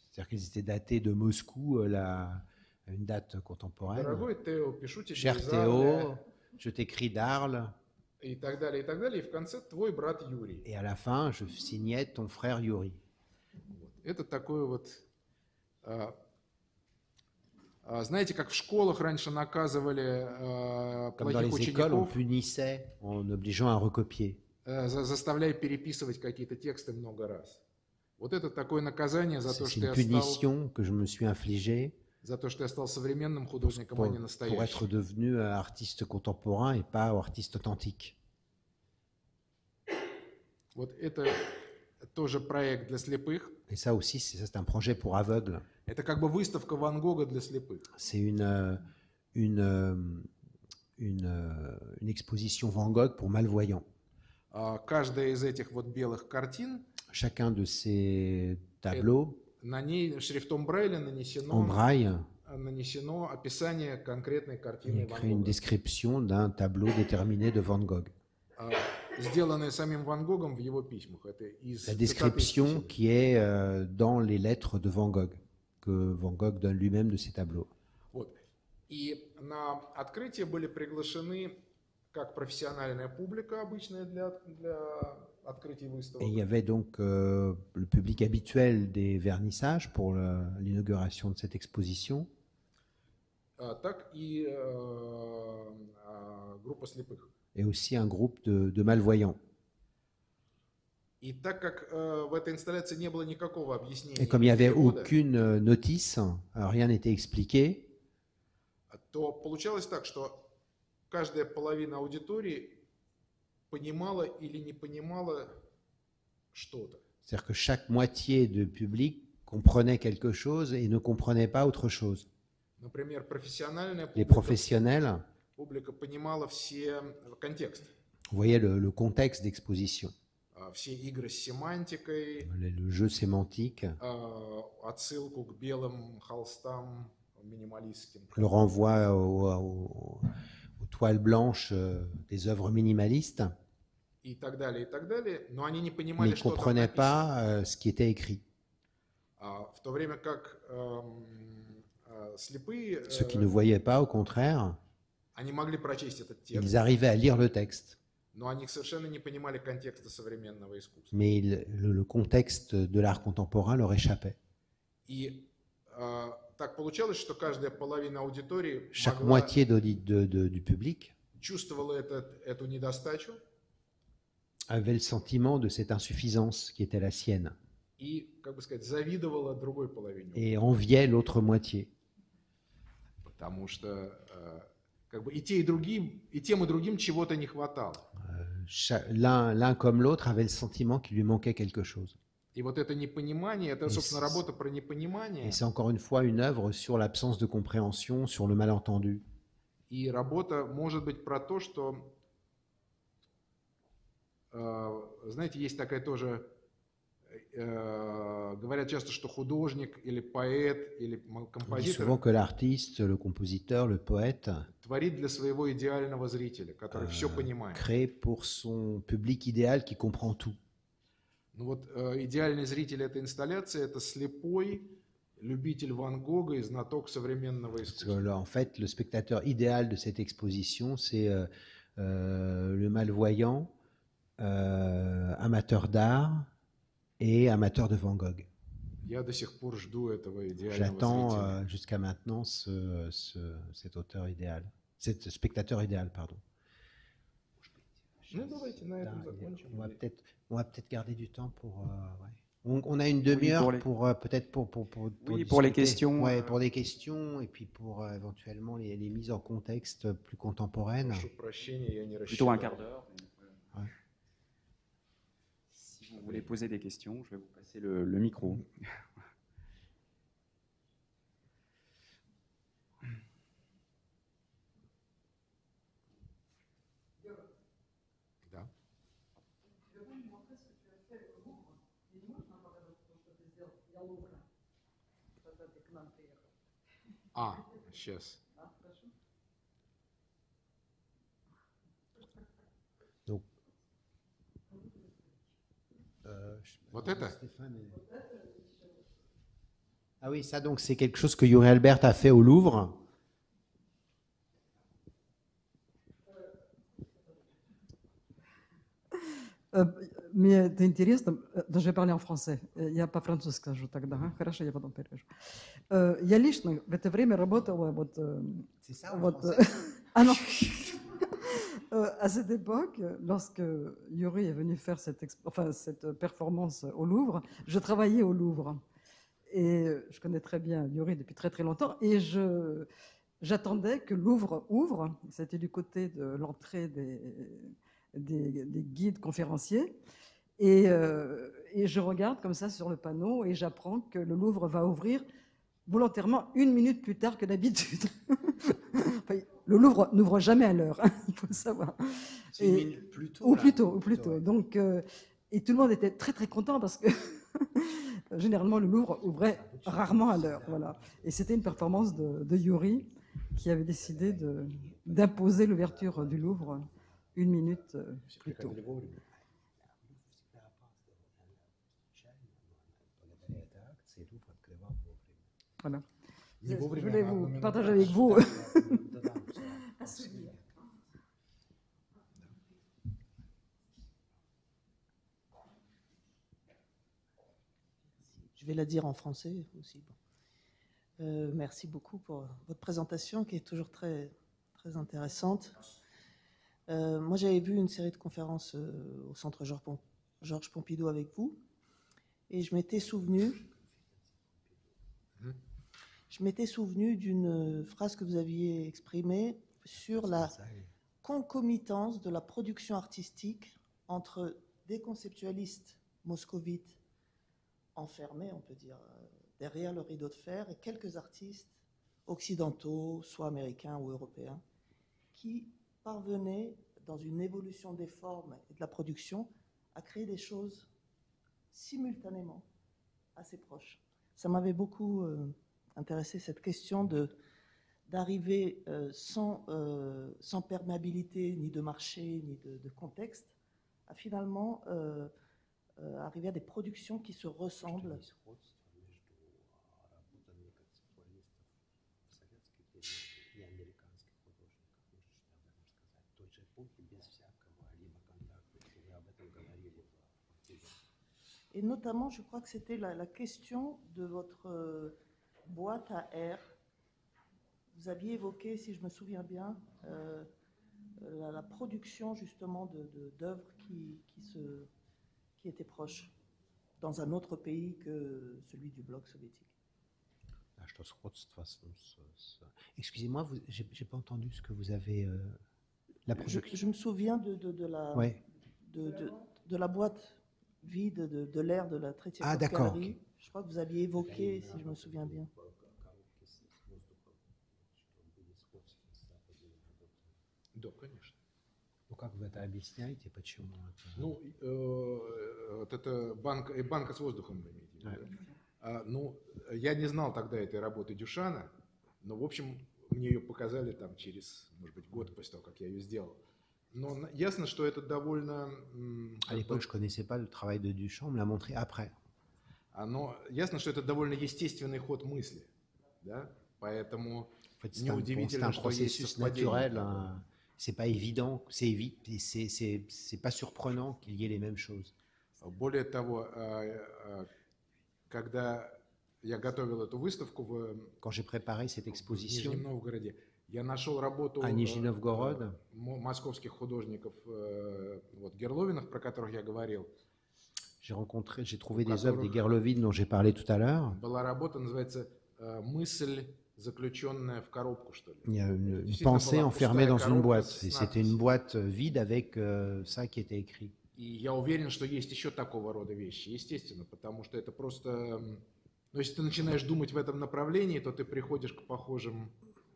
B: C'est-à-dire qu'ils étaient datés de Moscou, une date contemporaine.
C: Дорогой Тео, пишу тебе
B: Cher
C: из
B: Théo,
C: Арля,
B: je t'écris d'Arles.
C: и так далее, и так далее. И в конце твой брат Юрий.
B: Et à la fin, je signais ton frère Yuri.
C: Вот. Это такое вот... знаете, как в школах раньше наказывали
B: Comme dans
C: плохих
B: les écoles, on
C: учеников,
B: punissait en obligeant à recopier.
C: заставляя переписывать какие-то тексты много раз. Вот это такое наказание за то,
B: C'est
C: что
B: une
C: я стал,
B: punition que je me suis infligée
C: за то, что я стал современным художником, а не
B: pour être
C: настоящим.
B: devenu artiste contemporain et pas artiste authentique.
C: Вот это тоже проект для слепых.
B: Et ça aussi, c'est un projet pour aveugles.
C: Это как бы выставка Ван Гога для слепых.
B: C'est une exposition Van Gogh pour malvoyants.
C: Каждая из этих вот белых картин,
B: Chacun de ces tableaux,
C: на ней шрифтом Брайля
B: en
C: нанесено описание конкретной
B: il
C: картины
B: écrit
C: Ван
B: une
C: Гога,
B: description d'un tableau déterminé de Van Gogh.
C: сделанная самим Ван Гогом в его письмах. Это из
B: La
C: цитаты из
B: description
C: писем.
B: qui est dans les lettres de Van Gogh, que Van Gogh donne lui-même de ses tableaux.
C: Вот. И на открытие были приглашены как профессиональная публика, обычная для открытий выставок,
B: Et il y avait donc le public habituel des vernissages pour l'inauguration de cette exposition,
C: так и группа слепых.
B: et aussi un groupe de malvoyants.
C: И так как в этой инсталляции не было никакого объяснения,
B: Et comme il n'y avait
C: перевода,
B: aucune notice, rien n'était expliqué,
C: то получалось так, что каждая половина аудитории понимала или не понимала что-то.
B: c'est-à-dire que chaque moitié de public comprenait quelque chose et ne comprenait pas autre chose.
C: Например, профессиональная
B: Les
C: публика
B: professionnels
C: публика понимала все контекст,
B: Vous voyez le contexte d'exposition,
C: все игры с семантикой,
B: le jeu sémantique,
C: отсылку к белым холстам минималистским.
B: le renvoi aux toiles blanches des œuvres minimalistes,
C: И так далее, но они не
B: mais
C: понимали,
B: ils ne
C: что там
B: comprenaient
C: написано.
B: pas ce qui était écrit.
C: В то время как слепые,
B: Ceux qui ne voyaient pas, au contraire,
C: они могли прочесть этот текст,
B: ils arrivaient à lire le texte,
C: но они совершенно не понимали контекста современного искусства.
B: mais le contexte de l'art contemporain leur échappait.
C: И так получалось, что каждая половина аудитории
B: Chaque
C: могла,
B: moitié du public
C: чувствовала эту недостачу
B: avait le sentiment de cette insuffisance qui était la sienne
C: и, как бы сказать, завидовала другой половине.
B: et enviait l'autre moitié.
C: Потому что как бы и тем и другим чего-то не хватало.
B: L'un comme l'autre avait le sentiment qu'il lui manquait quelque chose.
C: И вот это непонимание, это, собственно, работа про непонимание.
B: Et c'est encore une fois une œuvre sur l'absence de compréhension, sur le malentendu.
C: И работа может быть про то, что, знаете, есть такая тоже, говорят часто, что художник или поэт или
B: On dit
C: композитор
B: souvent que l'artiste, le compositeur, le poète
C: творит для своего идеального зрителя, который все понимает.
B: crée pour son public idéal qui comprend tout.
C: Ну вот идеальный зритель этой инсталляции – это слепой любитель Ван Гога и знаток современного
B: Parce que
C: искусства.
B: là, en fait, le spectateur idéal de cette exposition, c'est le malvoyant, amateur d'art et amateur de Van Gogh.
C: Я до сих пор жду этого идеального
B: J'attends
C: зрителя.
B: jusqu'à maintenant cet auteur idéal, cet spectateur idéal, pardon.
C: Ну давайте на этом закончим.
B: On va peut-être garder du temps pour. Ouais. On a une demi-heure
A: pour les-
B: pour peut-être pour
A: Oui, pour les
B: discuter.
A: questions,
B: Ouais, pour des questions et puis pour éventuellement les mises en contexte plus contemporaines.
C: Прошу прощения, я не
A: Plutôt un
C: рассчитывал.
A: quart d'heure.
B: Ouais.
A: Si vous voulez poser des questions, je vais vous passer le micro.
C: Да. Сейчас.
B: Donc,
C: Вот это?
B: Ah oui, ça donc c'est quelque chose que Yuri Albert a fait au Louvre.
D: Мне это интересно, даже я parler en français. Я по-французски скажу тогда, хорошо, я потом перевожу. Я лично в это время работала вот...
B: C'est ça en
D: вот
B: français?
D: ah non À cette époque, lorsque Yuri est venu faire cette performance au Louvre, je travaillais au Louvre. Et je connais très bien Yuri depuis très très longtemps. Et j'attendais que le Louvre ouvre. C'était du côté de l'entrée des guides conférenciers. Et je regarde comme ça sur le panneau et j'apprends que le Louvre va ouvrir volontairement 1 minute plus tard que d'habitude. Enfin, le Louvre n'ouvre jamais à l'heure, il faut le savoir.
B: C'est une minute plus tôt.
D: Ou
B: là.
D: plus tôt, ou plus
B: Plutôt,
D: tôt.
B: ouais.
D: Donc, et tout le monde était très très content parce que généralement le Louvre ouvrait rarement à l'heure. Voilà. Et c'était une performance de Yuri qui avait décidé d'imposer l'ouverture du Louvre 1 minute plus tôt. Voilà. Je voulais vous partager avec vous.
E: Je vais la dire en français aussi. Merci beaucoup pour votre présentation qui est toujours très, très intéressante. Moi, j'avais vu une série de conférences au Centre Georges Pompidou avec vous et je m'étais souvenu d'une phrase que vous aviez exprimée sur la concomitance de la production artistique entre des conceptualistes moscovites enfermés, on peut dire, derrière le rideau de fer, et quelques artistes occidentaux, soit américains ou européens, qui parvenait, dans une évolution des formes et de la production, à créer des choses simultanément assez proches. Ça m'avait beaucoup intéressé, cette question d'arriver sans perméabilité ni de marché ni de contexte, à finalement arriver à des productions qui se ressemblent. Et notamment, je crois que c'était la question de votre boîte à air. Vous aviez évoqué, si je me souviens bien, la production justement d'œuvres qui étaient proches dans un autre pays que celui du bloc soviétique.
B: Excusez-moi, j'ai pas entendu ce que vous avez. La production.
E: Je me souviens
B: Ouais.
E: de la boîte vide de l'air de la Tretiev
B: d'accord.
E: Galerie. Okay. Je crois que vous aviez évoqué, si je me souviens bien.
C: Да, конечно.
B: Ну как вы это объясняете, почему это?
C: Ну, вот это банка с воздухом, вы имеете в виду, да? Ну, я не знал тогда этой работы Дюшана, но, в общем, мне ее показали там через, может быть, год после того, как я ее сделал. Но ясно, что это довольно...
B: À l'époque, je ne connaissais pas le travail de Duchamp, on me l'a montré après.
C: Ясно, что это довольно естественный ход мысли, да? Поэтому
B: en fait, c'est un processus naturel, c'est pas évident, c'est pas surprenant qu'il y ait les mêmes choses.
C: Более того, когда я готовил эту выставку
B: quand j'ai préparé cette exposition,
C: в Нижнем Новгороде, я нашел работу московских художников, вот, Герловинов, про которых я говорил.
B: J'ai trouvé des œuvres des Gerlovin dont j'ai parlé tout à l'heure.
C: Была работа, называется «Мысль, заключенная в коробку», что ли.
B: Il y a une pensée enfermée dans une boîte. Et c'était une boîte vide avec ça qui était écrit.
C: И я уверен, что есть еще такого рода вещи, естественно, потому что это просто... Но если ты начинаешь думать в этом направлении, то ты приходишь к похожим...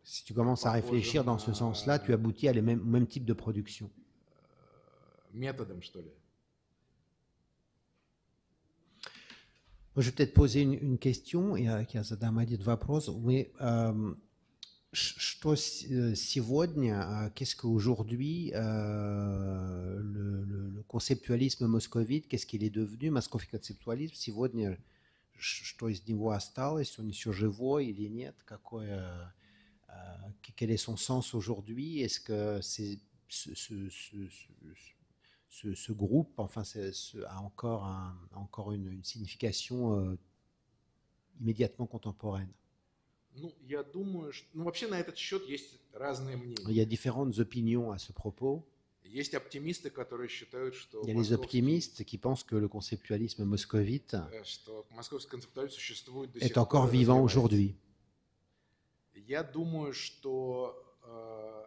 B: Si tu commences à réfléchir dans ce sens-là, tu aboutis à au même type de production.
C: Методом, что ли.
B: Je vais peut-être poser une question. Я задам один вопрос. Что сегодня, qu'est-ce qu'aujourd'hui le conceptualisme moscovite, qu'est-ce qu'il est devenu, московский концептуализм сегодня, что из него осталось, он еще живой или нет, quel est son sens aujourd'hui, est-ce que ce groupe, enfin, a encore une signification immédiatement contemporaine.
C: Я думаю, что, вообще на этот счет есть разные мнения.
B: Il y a différentes opinions à ce propos.
C: Есть оптимисты, которые считают, что
B: il y a les optimistes qui pensent que le conceptualisme moscovite est encore vivant aujourd'hui.
C: Я думаю, что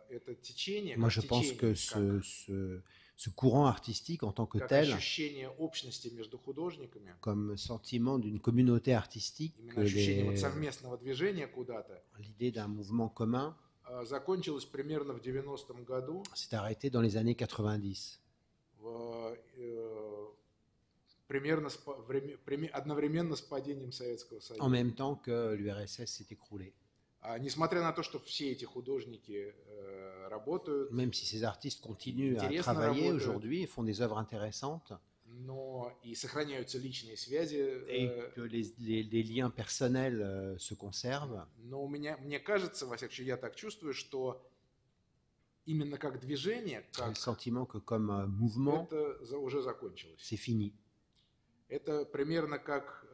C: это течение,
B: moi je pense que ce courant artistique en tant que tel, comme sentiment d'une communauté artistique, l'idée d'un mouvement commun, s'est arrêté dans les années 90. En même temps que l'URSS s'est écroulé.
C: Несмотря на то, что все эти художники работают,
B: même si ces artistes continuent à travailler aujourd'hui et font des œuvres intéressantes,
C: но и сохраняются личные связи,
B: et que les liens personnels se conservent.
C: Но мне кажется, во всяком случае, я так чувствую, что именно как движение, как
B: le sentiment que comme mouvement,
C: это уже закончилось.
B: C'est fini.
C: Это примерно как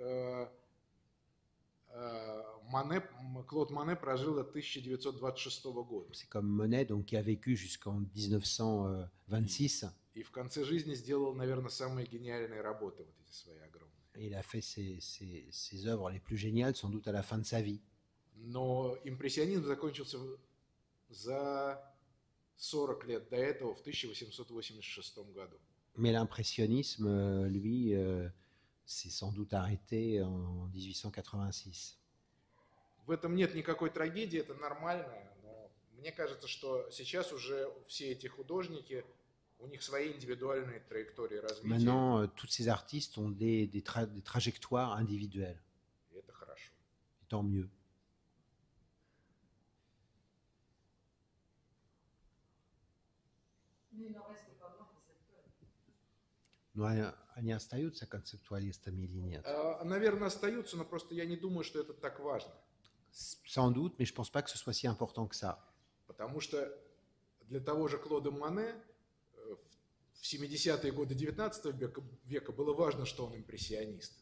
C: Клод Моне прожил до 1926 года.
B: C'est comme Monet, donc, qui a vécu jusqu'en 1926.
C: И в конце жизни сделал, наверное, самые гениальные работы, вот эти свои огромные.
B: Il a fait ses œuvres les plus géniales, sans doute à la fin de sa vie.
C: Но импрессионизм закончился за 40 лет до этого, в 1886 году.
B: Mais l'impressionnisme, lui, s'est sans doute arrêté en 1886.
C: В этом нет никакой трагедии, это нормально, но Мне кажется, что сейчас уже все эти художники, у них свои индивидуальные траектории развития.
B: Maintenant, tous ces artistes ont des trajectoires individuelles.
C: И это хорошо.
B: Et tant mieux. Ну, они остаются концептуалистами или нет?
C: Наверное, остаются, но просто я не думаю, что это так важно.
B: Sans doute, mais je ne pense pas que ce soit si important que ça.
C: Потому что для того же Клода Моне в 70-е годы 19 века было важно, что он импрессионист.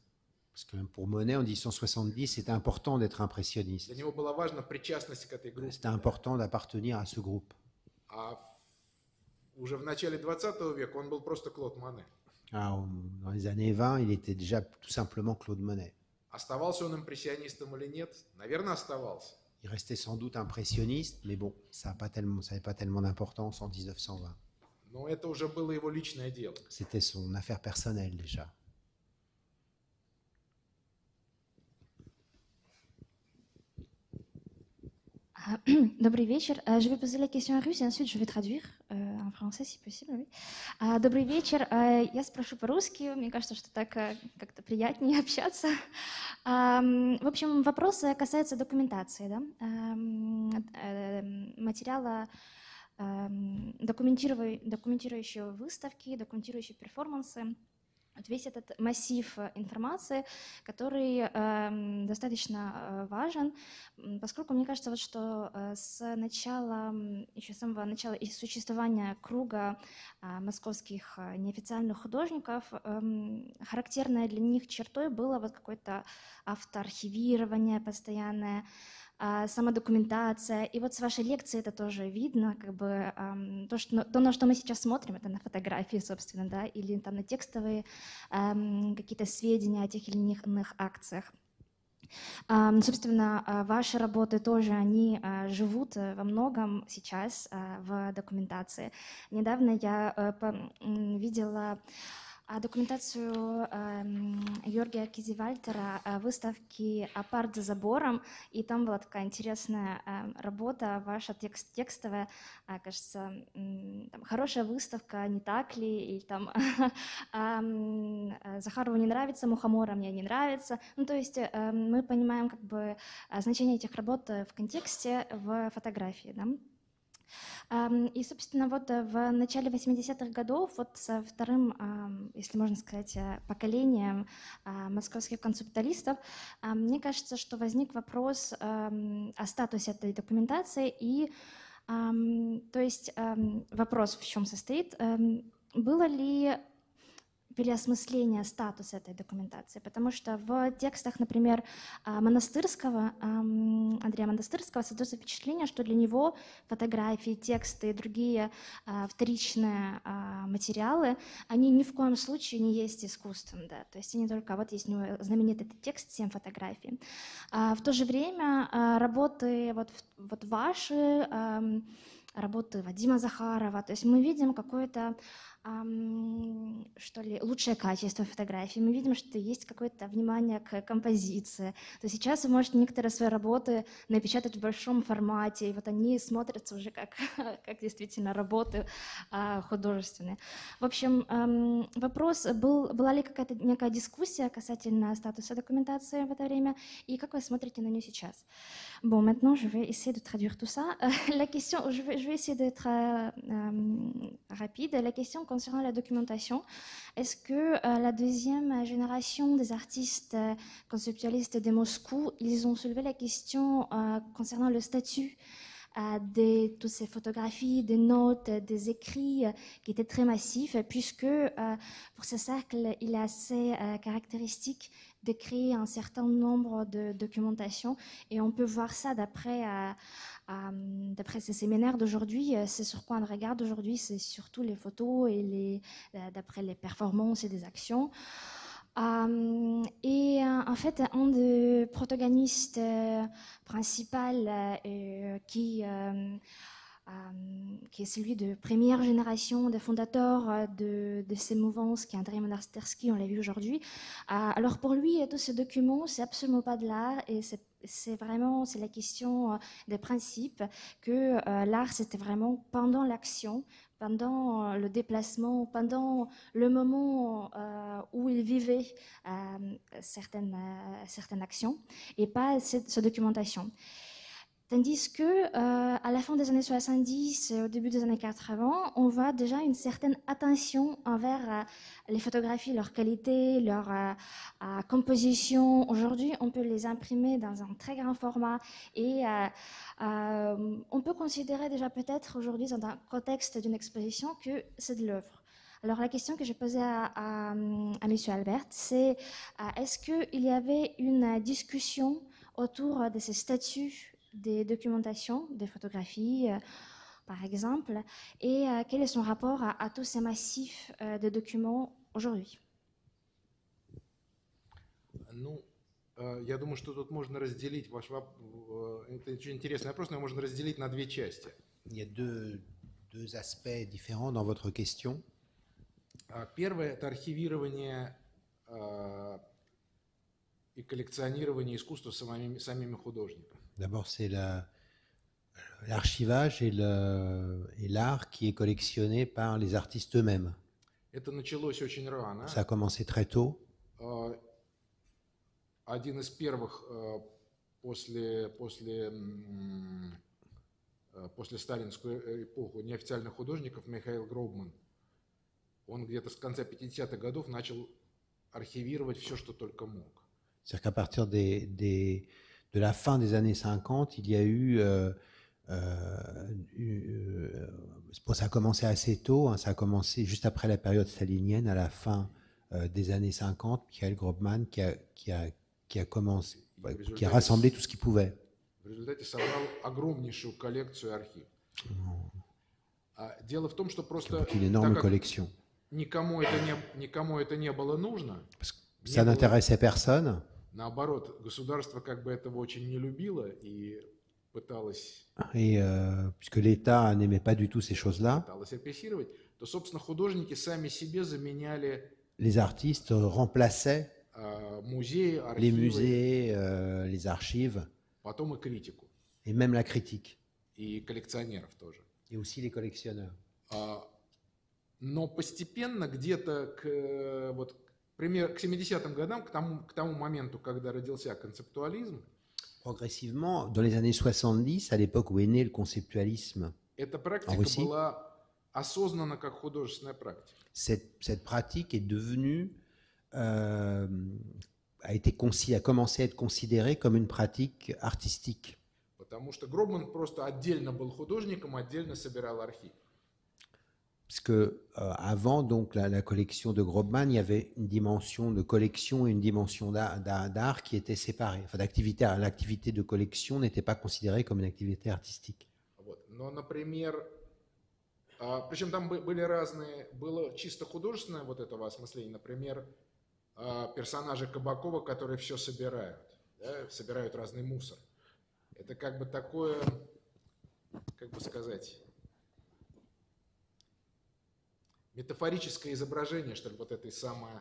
B: Parce que même pour Monet, en 1870, c'était important d'être impressionniste.
C: Для него была важна причастность к этой группе.
B: C'était important d'appartenir à ce groupe.
C: А уже в начале 20 века он был просто Клод Моне.
B: Alors, dans les années 20, il était déjà tout simplement Claude Monet.
C: Оставался он импрессионистом или нет? Наверное, оставался.
B: Il restait sans doute impressionniste, mais bon, ça n'avait pas tellement d'importance en 1920.
C: Но это уже было его личное дело.
B: C'était son affaire personnelle déjà.
F: Добрый вечер. Je vais poser la question en russe et ensuite je vais traduire en français, si possible. Oui. Добрый вечер. Я спрошу по-русски. Мне кажется, что так как-то приятнее общаться. В общем, вопрос касается документации, да? Материала, документирующего выставки, документирующего перформансы. Вот весь этот массив информации, который достаточно важен, поскольку мне кажется, вот, что с начала, еще с самого начала и существования круга московских неофициальных художников, характерной для них чертой было вот какое-то автоархивирование постоянное, самодокументация. И вот с вашей лекции это тоже видно, как бы то, на что мы сейчас смотрим, это на фотографии, собственно, да, или там на текстовые какие-то сведения о тех или иных акциях. Собственно, ваши работы тоже, они живут во многом сейчас в документации. Недавно я видела документацию Георгия Кизивальтера выставки «Апарт за забором», и там была такая интересная работа, ваша текстовая, кажется, там, хорошая выставка, не так ли, и там Захарову не нравится Мухомора, мне не нравится. Ну, то есть мы понимаем как бы значение этих работ в контексте, в фотографии, да? И, собственно, вот в начале 80-х годов вот со вторым, если можно сказать, поколением московских концептуалистов, мне кажется, что возник вопрос о статусе этой документации. И, то есть, вопрос в чем состоит? Было ли переосмысление статуса этой документации, потому что в текстах, например, Монастырского, Андрея Монастырского, создается впечатление, что для него фотографии, тексты и другие вторичные материалы, они ни в коем случае не есть искусством, да, то есть они только, вот есть у него знаменитый текст «7 фотографий». В то же время работы, вот ваши, работы Вадима Захарова, то есть мы видим какое-то что ли, лучшее качество фотографии. Мы видим, что есть какое-то внимание к композиции. То сейчас вы можете некоторые свои работы напечатать в большом формате, и вот они смотрятся уже как действительно работы художественные. В общем, вопрос, была ли какая-то некая дискуссия касательно статуса документации в это время, и как вы смотрите на нее сейчас? Bon, maintenant, je vais essayer de traduire tout ça. La question, je vais essayer d'être rapide. La question concernant la documentation, est-ce que la deuxième génération des artistes conceptualistes de Moscou, ils ont soulevé la question concernant le statut de toutes ces photographies, des notes, des écrits qui étaient très massifs, puisque pour ce cercle, il est assez caractéristique de créer un certain nombre de documentations, et on peut voir ça d'après ces séminaires d'aujourd'hui. C'est sur quoi on regarde aujourd'hui, c'est surtout les photos et d'après les performances et des actions. Et en fait, un des protagonistes principaux qui est celui de première génération des fondateurs de ces mouvances, qui est Andrei Monastersky, on l'a vu aujourd'hui. Alors pour lui, tous ces documents, c'est absolument pas de l'art, et c'est la question des principes, que l'art, c'était vraiment pendant l'action, pendant le déplacement, pendant le moment où il vivait certaines actions, et pas cette documentation. Tandis que à la fin des années 70 et au début des années 80, on voit déjà une certaine attention envers les photographies, leur qualité, leur composition. Aujourd'hui, on peut les imprimer dans un très grand format et on peut considérer déjà peut-être aujourd'hui dans un contexte d'une exposition que c'est de l'œuvre. Alors la question que j'ai posée à M. Albert, c'est est-ce qu'il y avait une discussion autour de ces statuts des documentations, des photographies, par exemple, et quel est son rapport à tous ces massifs de documents aujourd'hui?
C: Ну, я думаю, что тут можно разделить это очень интересный вопрос, но можно разделить на две части.
B: Il y a deux aspects différents dans votre question.
C: Первое – это архивирование и коллекционирование искусства самими художниками.
B: D'abord, c'est l'archivage et l'art qui est collectionné par les artistes eux-mêmes.
C: Это началось очень рано.
B: Ça a commencé très tôt.
C: Один из первых после сталинскую эпоху неофициальных художников, Михаил Гробман, он где-то с конца 50-х годов начал архивировать все, что только мог.
B: C'est-à-dire qu'à partir de la fin des années 50, il y a eu... ça a commencé assez tôt, hein, ça a commencé juste après la période stalinienne, à la fin des années 50, Mikhail Grobman qui a rassemblé tout ce qu'il pouvait.
C: В результате собрал огромнейшую коллекцию архив. Дело в том, что просто
B: une énorme collection.
C: Никому это не было нужно.
B: Ça n'intéressait personne.
C: Наоборот, государство как бы этого очень не любило и пыталось.
B: Et puisque l'État n'aimait pas du tout ces choses-là,
C: пыталось репрессировать, то, собственно, художники сами себе заменяли.
B: Les artistes remplaçaient
C: музеи, архивы,
B: les musées, les archives,
C: потом и критику.
B: Et même la critique.
C: И коллекционеров тоже.
B: Et aussi les collectionneurs.
C: Но постепенно где-то к 70-м годам, к тому моменту, когда родился концептуализм,
B: progressivement, dans les années 70, à l'époque où est né le conceptualisme
C: эта
B: en
C: практика
B: Russie,
C: была осознана как художественная практика.
B: cette pratique est devenue, a commencé à être considérée comme une pratique artistique.
C: Потому что Гробман просто отдельно был художником, отдельно собирал архив.
B: Parce que avant donc la collection de Grobman, il y avait une dimension de collection et une dimension d'art qui étaient séparées. Enfin, l'activité de collection n'était pas considérée comme une activité artistique.
C: Вот. Но, например, причем там были разные, было чисто художественное вот этого осмысления. Например, персонажи Кабакова, которые все собирают, да, собирают разный мусор. Это как бы такое, как бы сказать, métaphorique изображение, что ли, вот этой самой.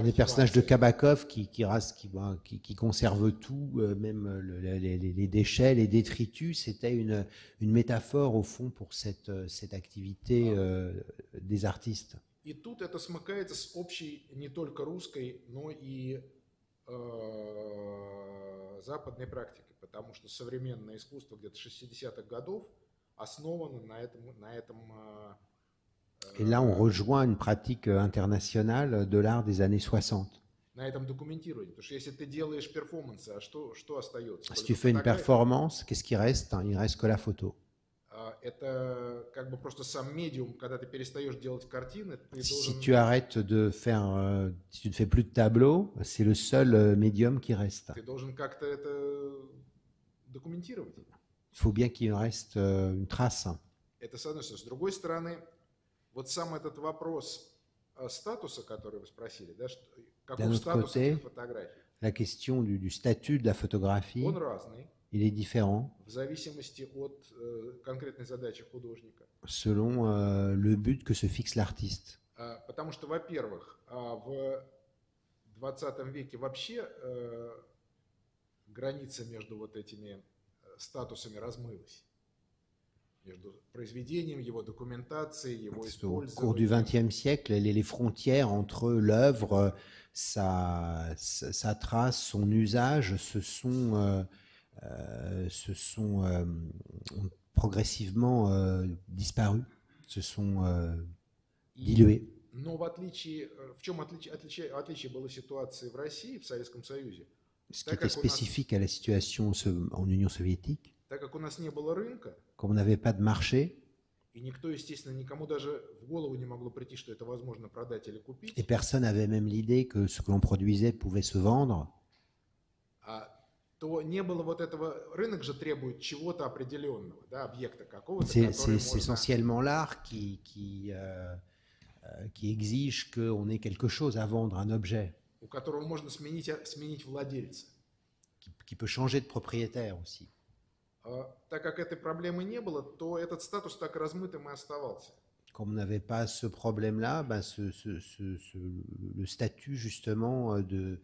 B: Les personnages de Kabakov qui conservent tout, même les déchets, les détritus, c'était une métaphore au fond pour cette activité des artistes.
C: И тут это смыкается с общей не только русской, но и западной практикой, потому что современное искусство где-то 60-х годов основано на этом.
B: Et là, on rejoint une pratique internationale de l'art des années 60.
C: На этом документировании. Потому что если ты делаешь перформансы, а что остается?
B: Si tu fais une performance, qu'est-ce qui reste? Il ne reste que la photo.
C: Это как бы просто сам медиум, когда ты перестаешь делать картины, ты
B: Si tu arrêtes de faire, si tu ne fais plus de tableaux, c'est le seul médium qui reste.
C: Ты должен как-то это документировать.
B: Il faut bien qu'il reste une trace.
C: Это с одной стороны. С другой стороны, вот сам этот вопрос статуса, который вы спросили, да, каков статус этих фотографий?
B: La question du statut de la photographie,
C: Он разный.
B: Il est différent
C: в зависимости от конкретной задачи художника.
B: Selon le but que se fixe l'artiste.
C: Потому что, во-первых, в 20 веке вообще граница между вот этими статусами размылась. Между произведением, его документацией, его
B: Au cours du
C: использованием.
B: XXe siècle, les frontières entre l'œuvre, sa trace, son usage ont progressivement disparu, se sont dilués.
C: Но в чем отличие было ситуации в России, в Советском Союзе?
B: Ce qui était spécifique à la situation en Union soviétique,
C: Так как у нас не было рынка,
B: comme on n'avait pas de marché,
C: и никто, естественно, никому даже в голову не могло прийти, что это возможно продать или купить,
B: et personne n'avait même l'idée que ce que l'on produisait pouvait se vendre,
C: то не было вот этого. Рынок же требует чего-то определенного, да, объекта какого-то,
B: c'est
C: который
B: essentiellement l'art qui exige qu'on ait quelque chose à vendre, un objet,
C: у которого можно сменить владельца.
B: qui peut changer de propriétaire aussi.
C: Так как этой проблемы не было, то этот статус так размытым и оставался.
B: Comme on n'avait pas ce problème-là, ben le statut justement du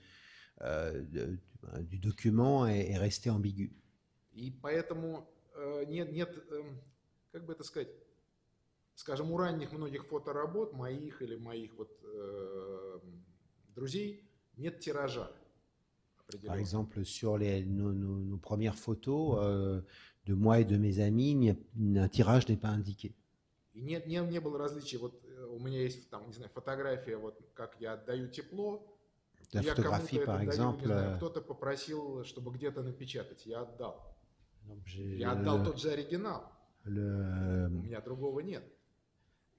B: document est resté ambigu.
C: И поэтому нет, как бы это сказать, скажем, у ранних многих фоторабот, моих или моих вот друзей, нет тиража.
B: Par exemple, sur nos premières photos de moi et de mes amis, un tirage n'est pas indiqué.
C: И не было различия. Вот у меня есть там, не знаю, фотография, вот как я отдаю тепло.
B: La
C: Я
B: photographie,
C: кому-то
B: par
C: это
B: exemple,
C: даю, не знаю, кто-то попросил, чтобы где-то напечатать, я отдал. Я отдал тот же оригинал. У меня другого нет.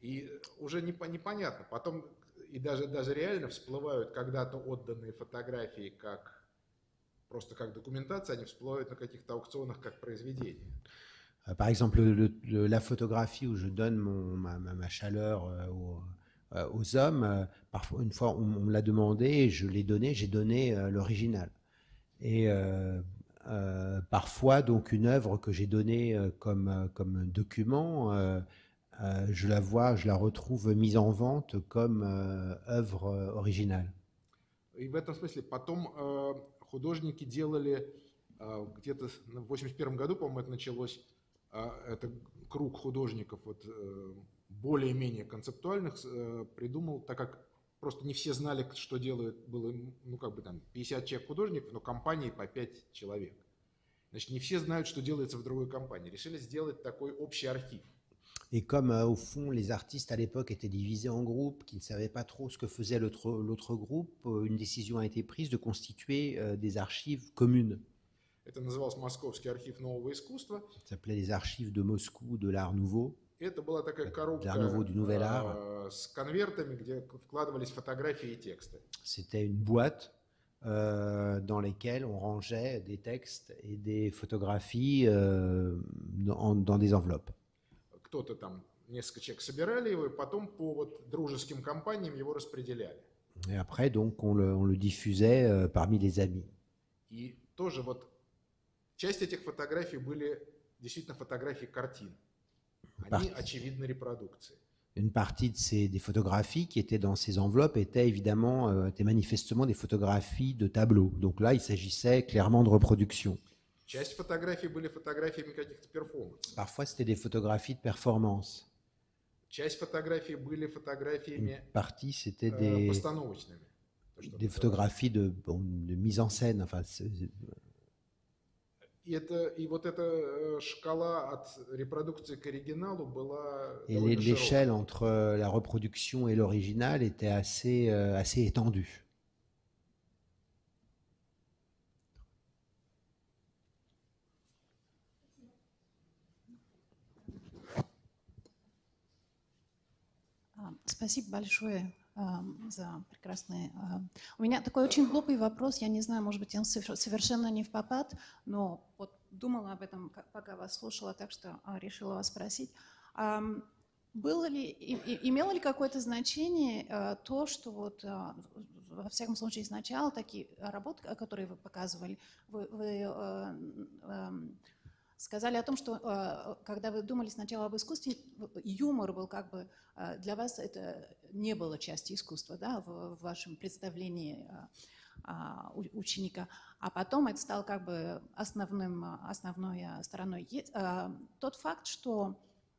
C: И уже непонятно. Потом и даже реально всплывают когда-то отданные фотографии просто как документация, они всплывают на каких-то аукционах как произведения.
B: Par exemple, la photographie où je donne ma chaleur aux hommes, parfois, une fois on me l'a demandé, je l'ai donné, j'ai donné l'original. Et parfois, donc, une œuvre que j'ai donnée comme document, je la retrouve mise en vente comme œuvre originale.
C: И в этом смысле потом художники делали, где-то в 1981 году, по-моему, это началось, это круг художников вот, более-менее концептуальных придумал, так как просто не все знали, что делают, было, ну, как бы там 50 человек художников, но компании по 5 человек. Значит, не все знают, что делается в другой компании. Решили сделать такой общий архив.
B: Et comme au fond les artistes à l'époque étaient divisés en groupes, qui ne savaient pas trop ce que faisait l'autre groupe, une décision a été prise de constituer des archives communes.
C: Это называлось Московский архив нового искусства.
B: Ça s'appelait les archives de Moscou de l'art nouveau.
C: Это была такая коробка
B: du nouvel art.
C: с конвертами, где вкладывались фотографии и тексты.
B: C'était une boîte dans lesquelles on rangeait des textes et des photographies dans des enveloppes.
C: Кто-то там, несколько человек собирали его, и потом по вот дружеским компаниям его распределяли.
B: Et après, donc, on le diffusait parmi les amis.
C: И тоже вот часть этих фотографий были действительно фотографии картин. Они, очевидно, репродукции.
B: Une partie des photographies qui étaient dans ces enveloppes étaient manifestement des photographies de tableaux. Donc là, il s'agissait clairement de reproduction.
C: Часть фотографий были фотографиями каких-то перформансов.
B: Parfois, c'était des photographies de performance.
C: Часть фотографий были фотографиями
B: partie, c'était
C: постановочными.
B: Des photographies de mise en scène. Enfin,
C: и вот эта шкала от репродукции к оригиналу была
B: et l'échelle entre la reproduction et l'original était assez étendue.
G: Спасибо большое за прекрасный... У меня такой очень глупый вопрос, я не знаю, может быть, он совершенно не впопад, но вот думала об этом, пока вас слушала, так что решила вас спросить. Имело ли какое-то значение то, что вот, во всяком случае, сначала такие работы, которые вы показывали, вы сказали о том, что когда вы думали сначала об искусстве, юмор был как бы для вас это не было частью искусства, да, в вашем представлении ученика. А потом это стало как бы основной стороной. Тот факт, что...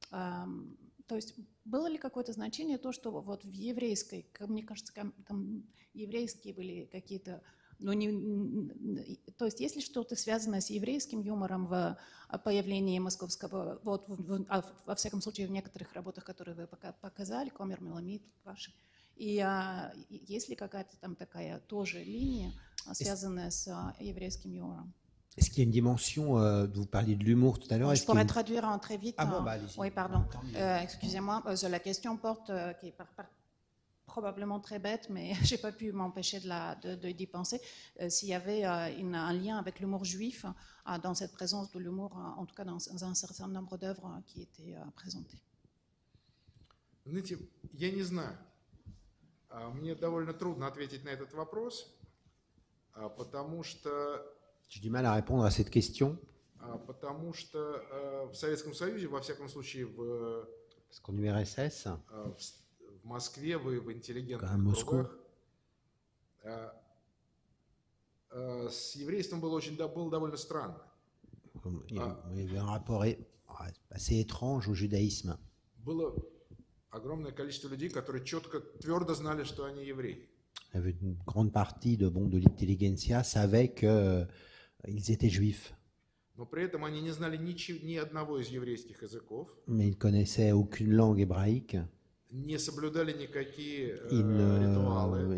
G: То есть было ли какое-то значение то, что вот в еврейской, мне кажется, там еврейские были какие-то... то есть есть ли что-то связанное с еврейским юмором в появлении московского, вот во всяком случае в некоторых работах, которые вы показали, Комер, Меламид, ваши, и есть ли какая-то там такая тоже линия, связанная с еврейским юмором?
B: Est-ce qu'il y a une dimension, vous parliez de l'humour tout à l'heure.
G: Je pourrais traduire très vite.
B: Ah bon, bah allez-y.
G: Oui, pardon. Excusez-moi, la question porte, qui est probablement très bête, mais je n'ai pas pu m'empêcher d'y penser, s'il y avait un lien avec l'humour juif dans cette présence de l'humour, en tout cas dans un certain nombre d'œuvres qui étaient présentées.
C: Знаете, я не знаю. Мне довольно трудно ответить на этот вопрос, потому что...
B: J'ai du mal à répondre à cette question.
C: Потому что в Советском Союзе, во всяком случае,
B: Parce qu'en URSS,
C: в Москве, в интеллигентных кругах, с еврейством было довольно странно.
B: Il y avait un rapport assez étrange au judaïsme.
C: Было огромное количество людей, которые четко, твердо знали, что они евреи.
B: Il y avait une grande partie de l'intelligentsia savait qu'ils étaient juifs.
C: Но при этом они не знали ни одного из еврейских языков.
B: Mais ils ne connaissaient aucune langue hébraïque.
C: Не соблюдали никакие ритуалы.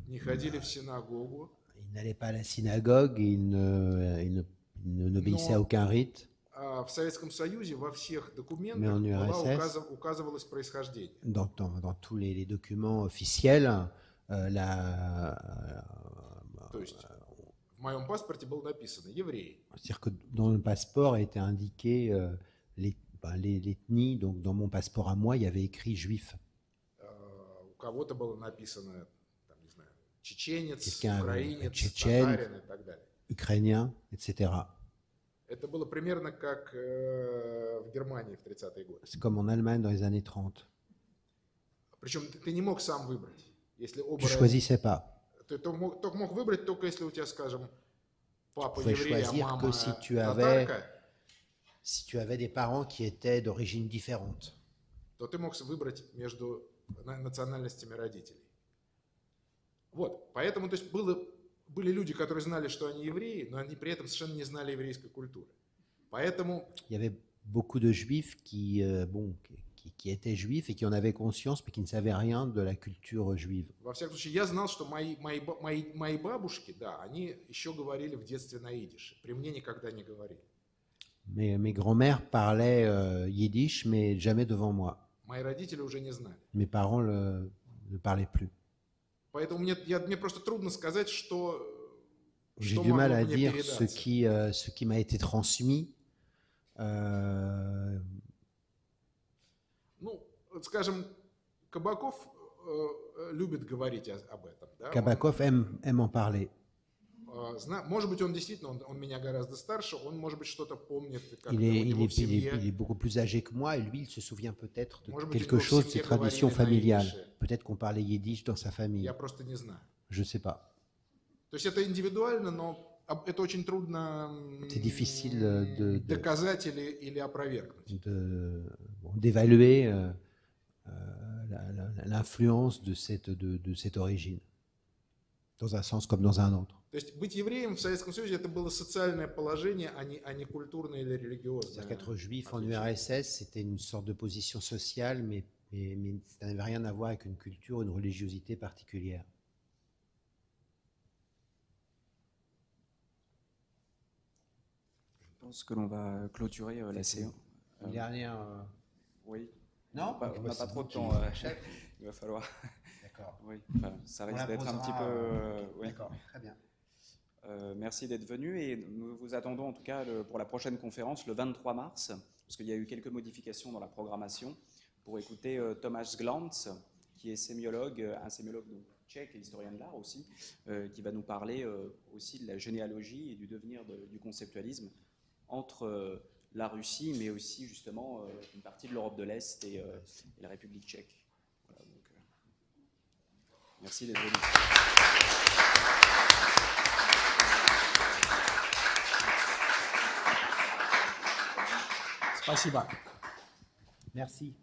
C: Не ходили в синагогу.
B: Ils n'allaient pas à la synagogue, ils n'obéissaient à aucun rite.
C: В Советском Союзе во всех документах указывалось происхождение.
B: Dans tous les documents officiels,
C: То есть в моем паспорте было написано «еврей».
B: C'est-à-dire que dans le passeport était indiqué l'ethnie, donc dans mon passeport à moi, il y avait écrit juif.
C: У кого-то было написано, там, не знаю, чеченец,
B: Quelqu'un
C: украинец,
B: tchétchène,
C: татарин и так далее.
B: Ukrainien, etc.
C: Это было примерно как в Германии в 30-е годы.
B: C'est comme en Allemagne dans les années 30.
C: Причем ты не мог сам выбрать. Если оба
B: Tu ne choisissais pas.
C: Ты мог выбрать только если у тебя, скажем, папа
B: Tu pouvais
C: еврей, а
B: choisir
C: мама
B: que si tu avais des parents qui étaient d'origine différente.
C: То ты мог выбрать между национальностями родителей. Вот, поэтому, то есть были люди, которые знали, что они евреи, но они при этом совершенно не знали еврейской культуры. Поэтому...
B: Il y avait beaucoup de juifs qui étaient juifs et qui en avaient conscience, mais qui ne savaient rien de la culture juive.
C: Во всяком случае, я знал, что мои бабушки, да, они еще говорили в детстве на идише. При мне никогда не говорили.
B: Mes grands-mères parlaient yiddish, mais jamais devant moi.
C: Мои родители уже не знали.
B: Mes parents ne parlaient plus.
C: Поэтому мне просто трудно сказать, что
B: J'ai du mal à dire ce qui m'a été transmis.
C: Ну, скажем, Кабаков любит говорить об этом. Да?
B: Kabakov aime en parler.
C: Может быть, он действительно, он меня гораздо старше, он, может быть, что-то помнит.
B: Il est beaucoup plus âgé que moi et lui, il se souvient peut-être de quelque chose de ses traditions familiales. Peut-être qu'on parlait yiddish dans sa famille.
C: Я просто не знаю.
B: Je ne sais pas.
C: То есть это индивидуально, но это очень трудно доказать или опровергнуть.
B: D'évaluer l'influence de cette origine, dans un sens comme dans un autre.
C: То есть быть евреем в Советском Союзе это было социальное положение, а не культурное или религиозное.
B: C'est-à-dire qu'être juif en URSS, c'était une sorte de position sociale, mais ça n'avait rien à voir avec une culture, une religiosité particulière.
A: Je pense que l'on va clôturer la séance.
B: Une dernière.
A: Oui.
B: Non,
A: on n'a pas trop de temps. Il va falloir.
B: D'accord.
A: Oui. Enfin, ça risque d'être un petit peu. Oui.
B: D'accord. Très bien.
A: Merci d'être venu et nous vous attendons en tout cas pour la prochaine conférence le 23 mars, parce qu'il y a eu quelques modifications dans la programmation, pour écouter Tomáš Glantz, qui est sémiologue, un sémiologue tchèque et historien de l'art aussi, qui va nous parler aussi de la généalogie et du devenir du conceptualisme entre la Russie, mais aussi justement une partie de l'Europe de l'Est et la République tchèque. Voilà, donc, merci d'être venu.
H: Спасибо.
B: Merci.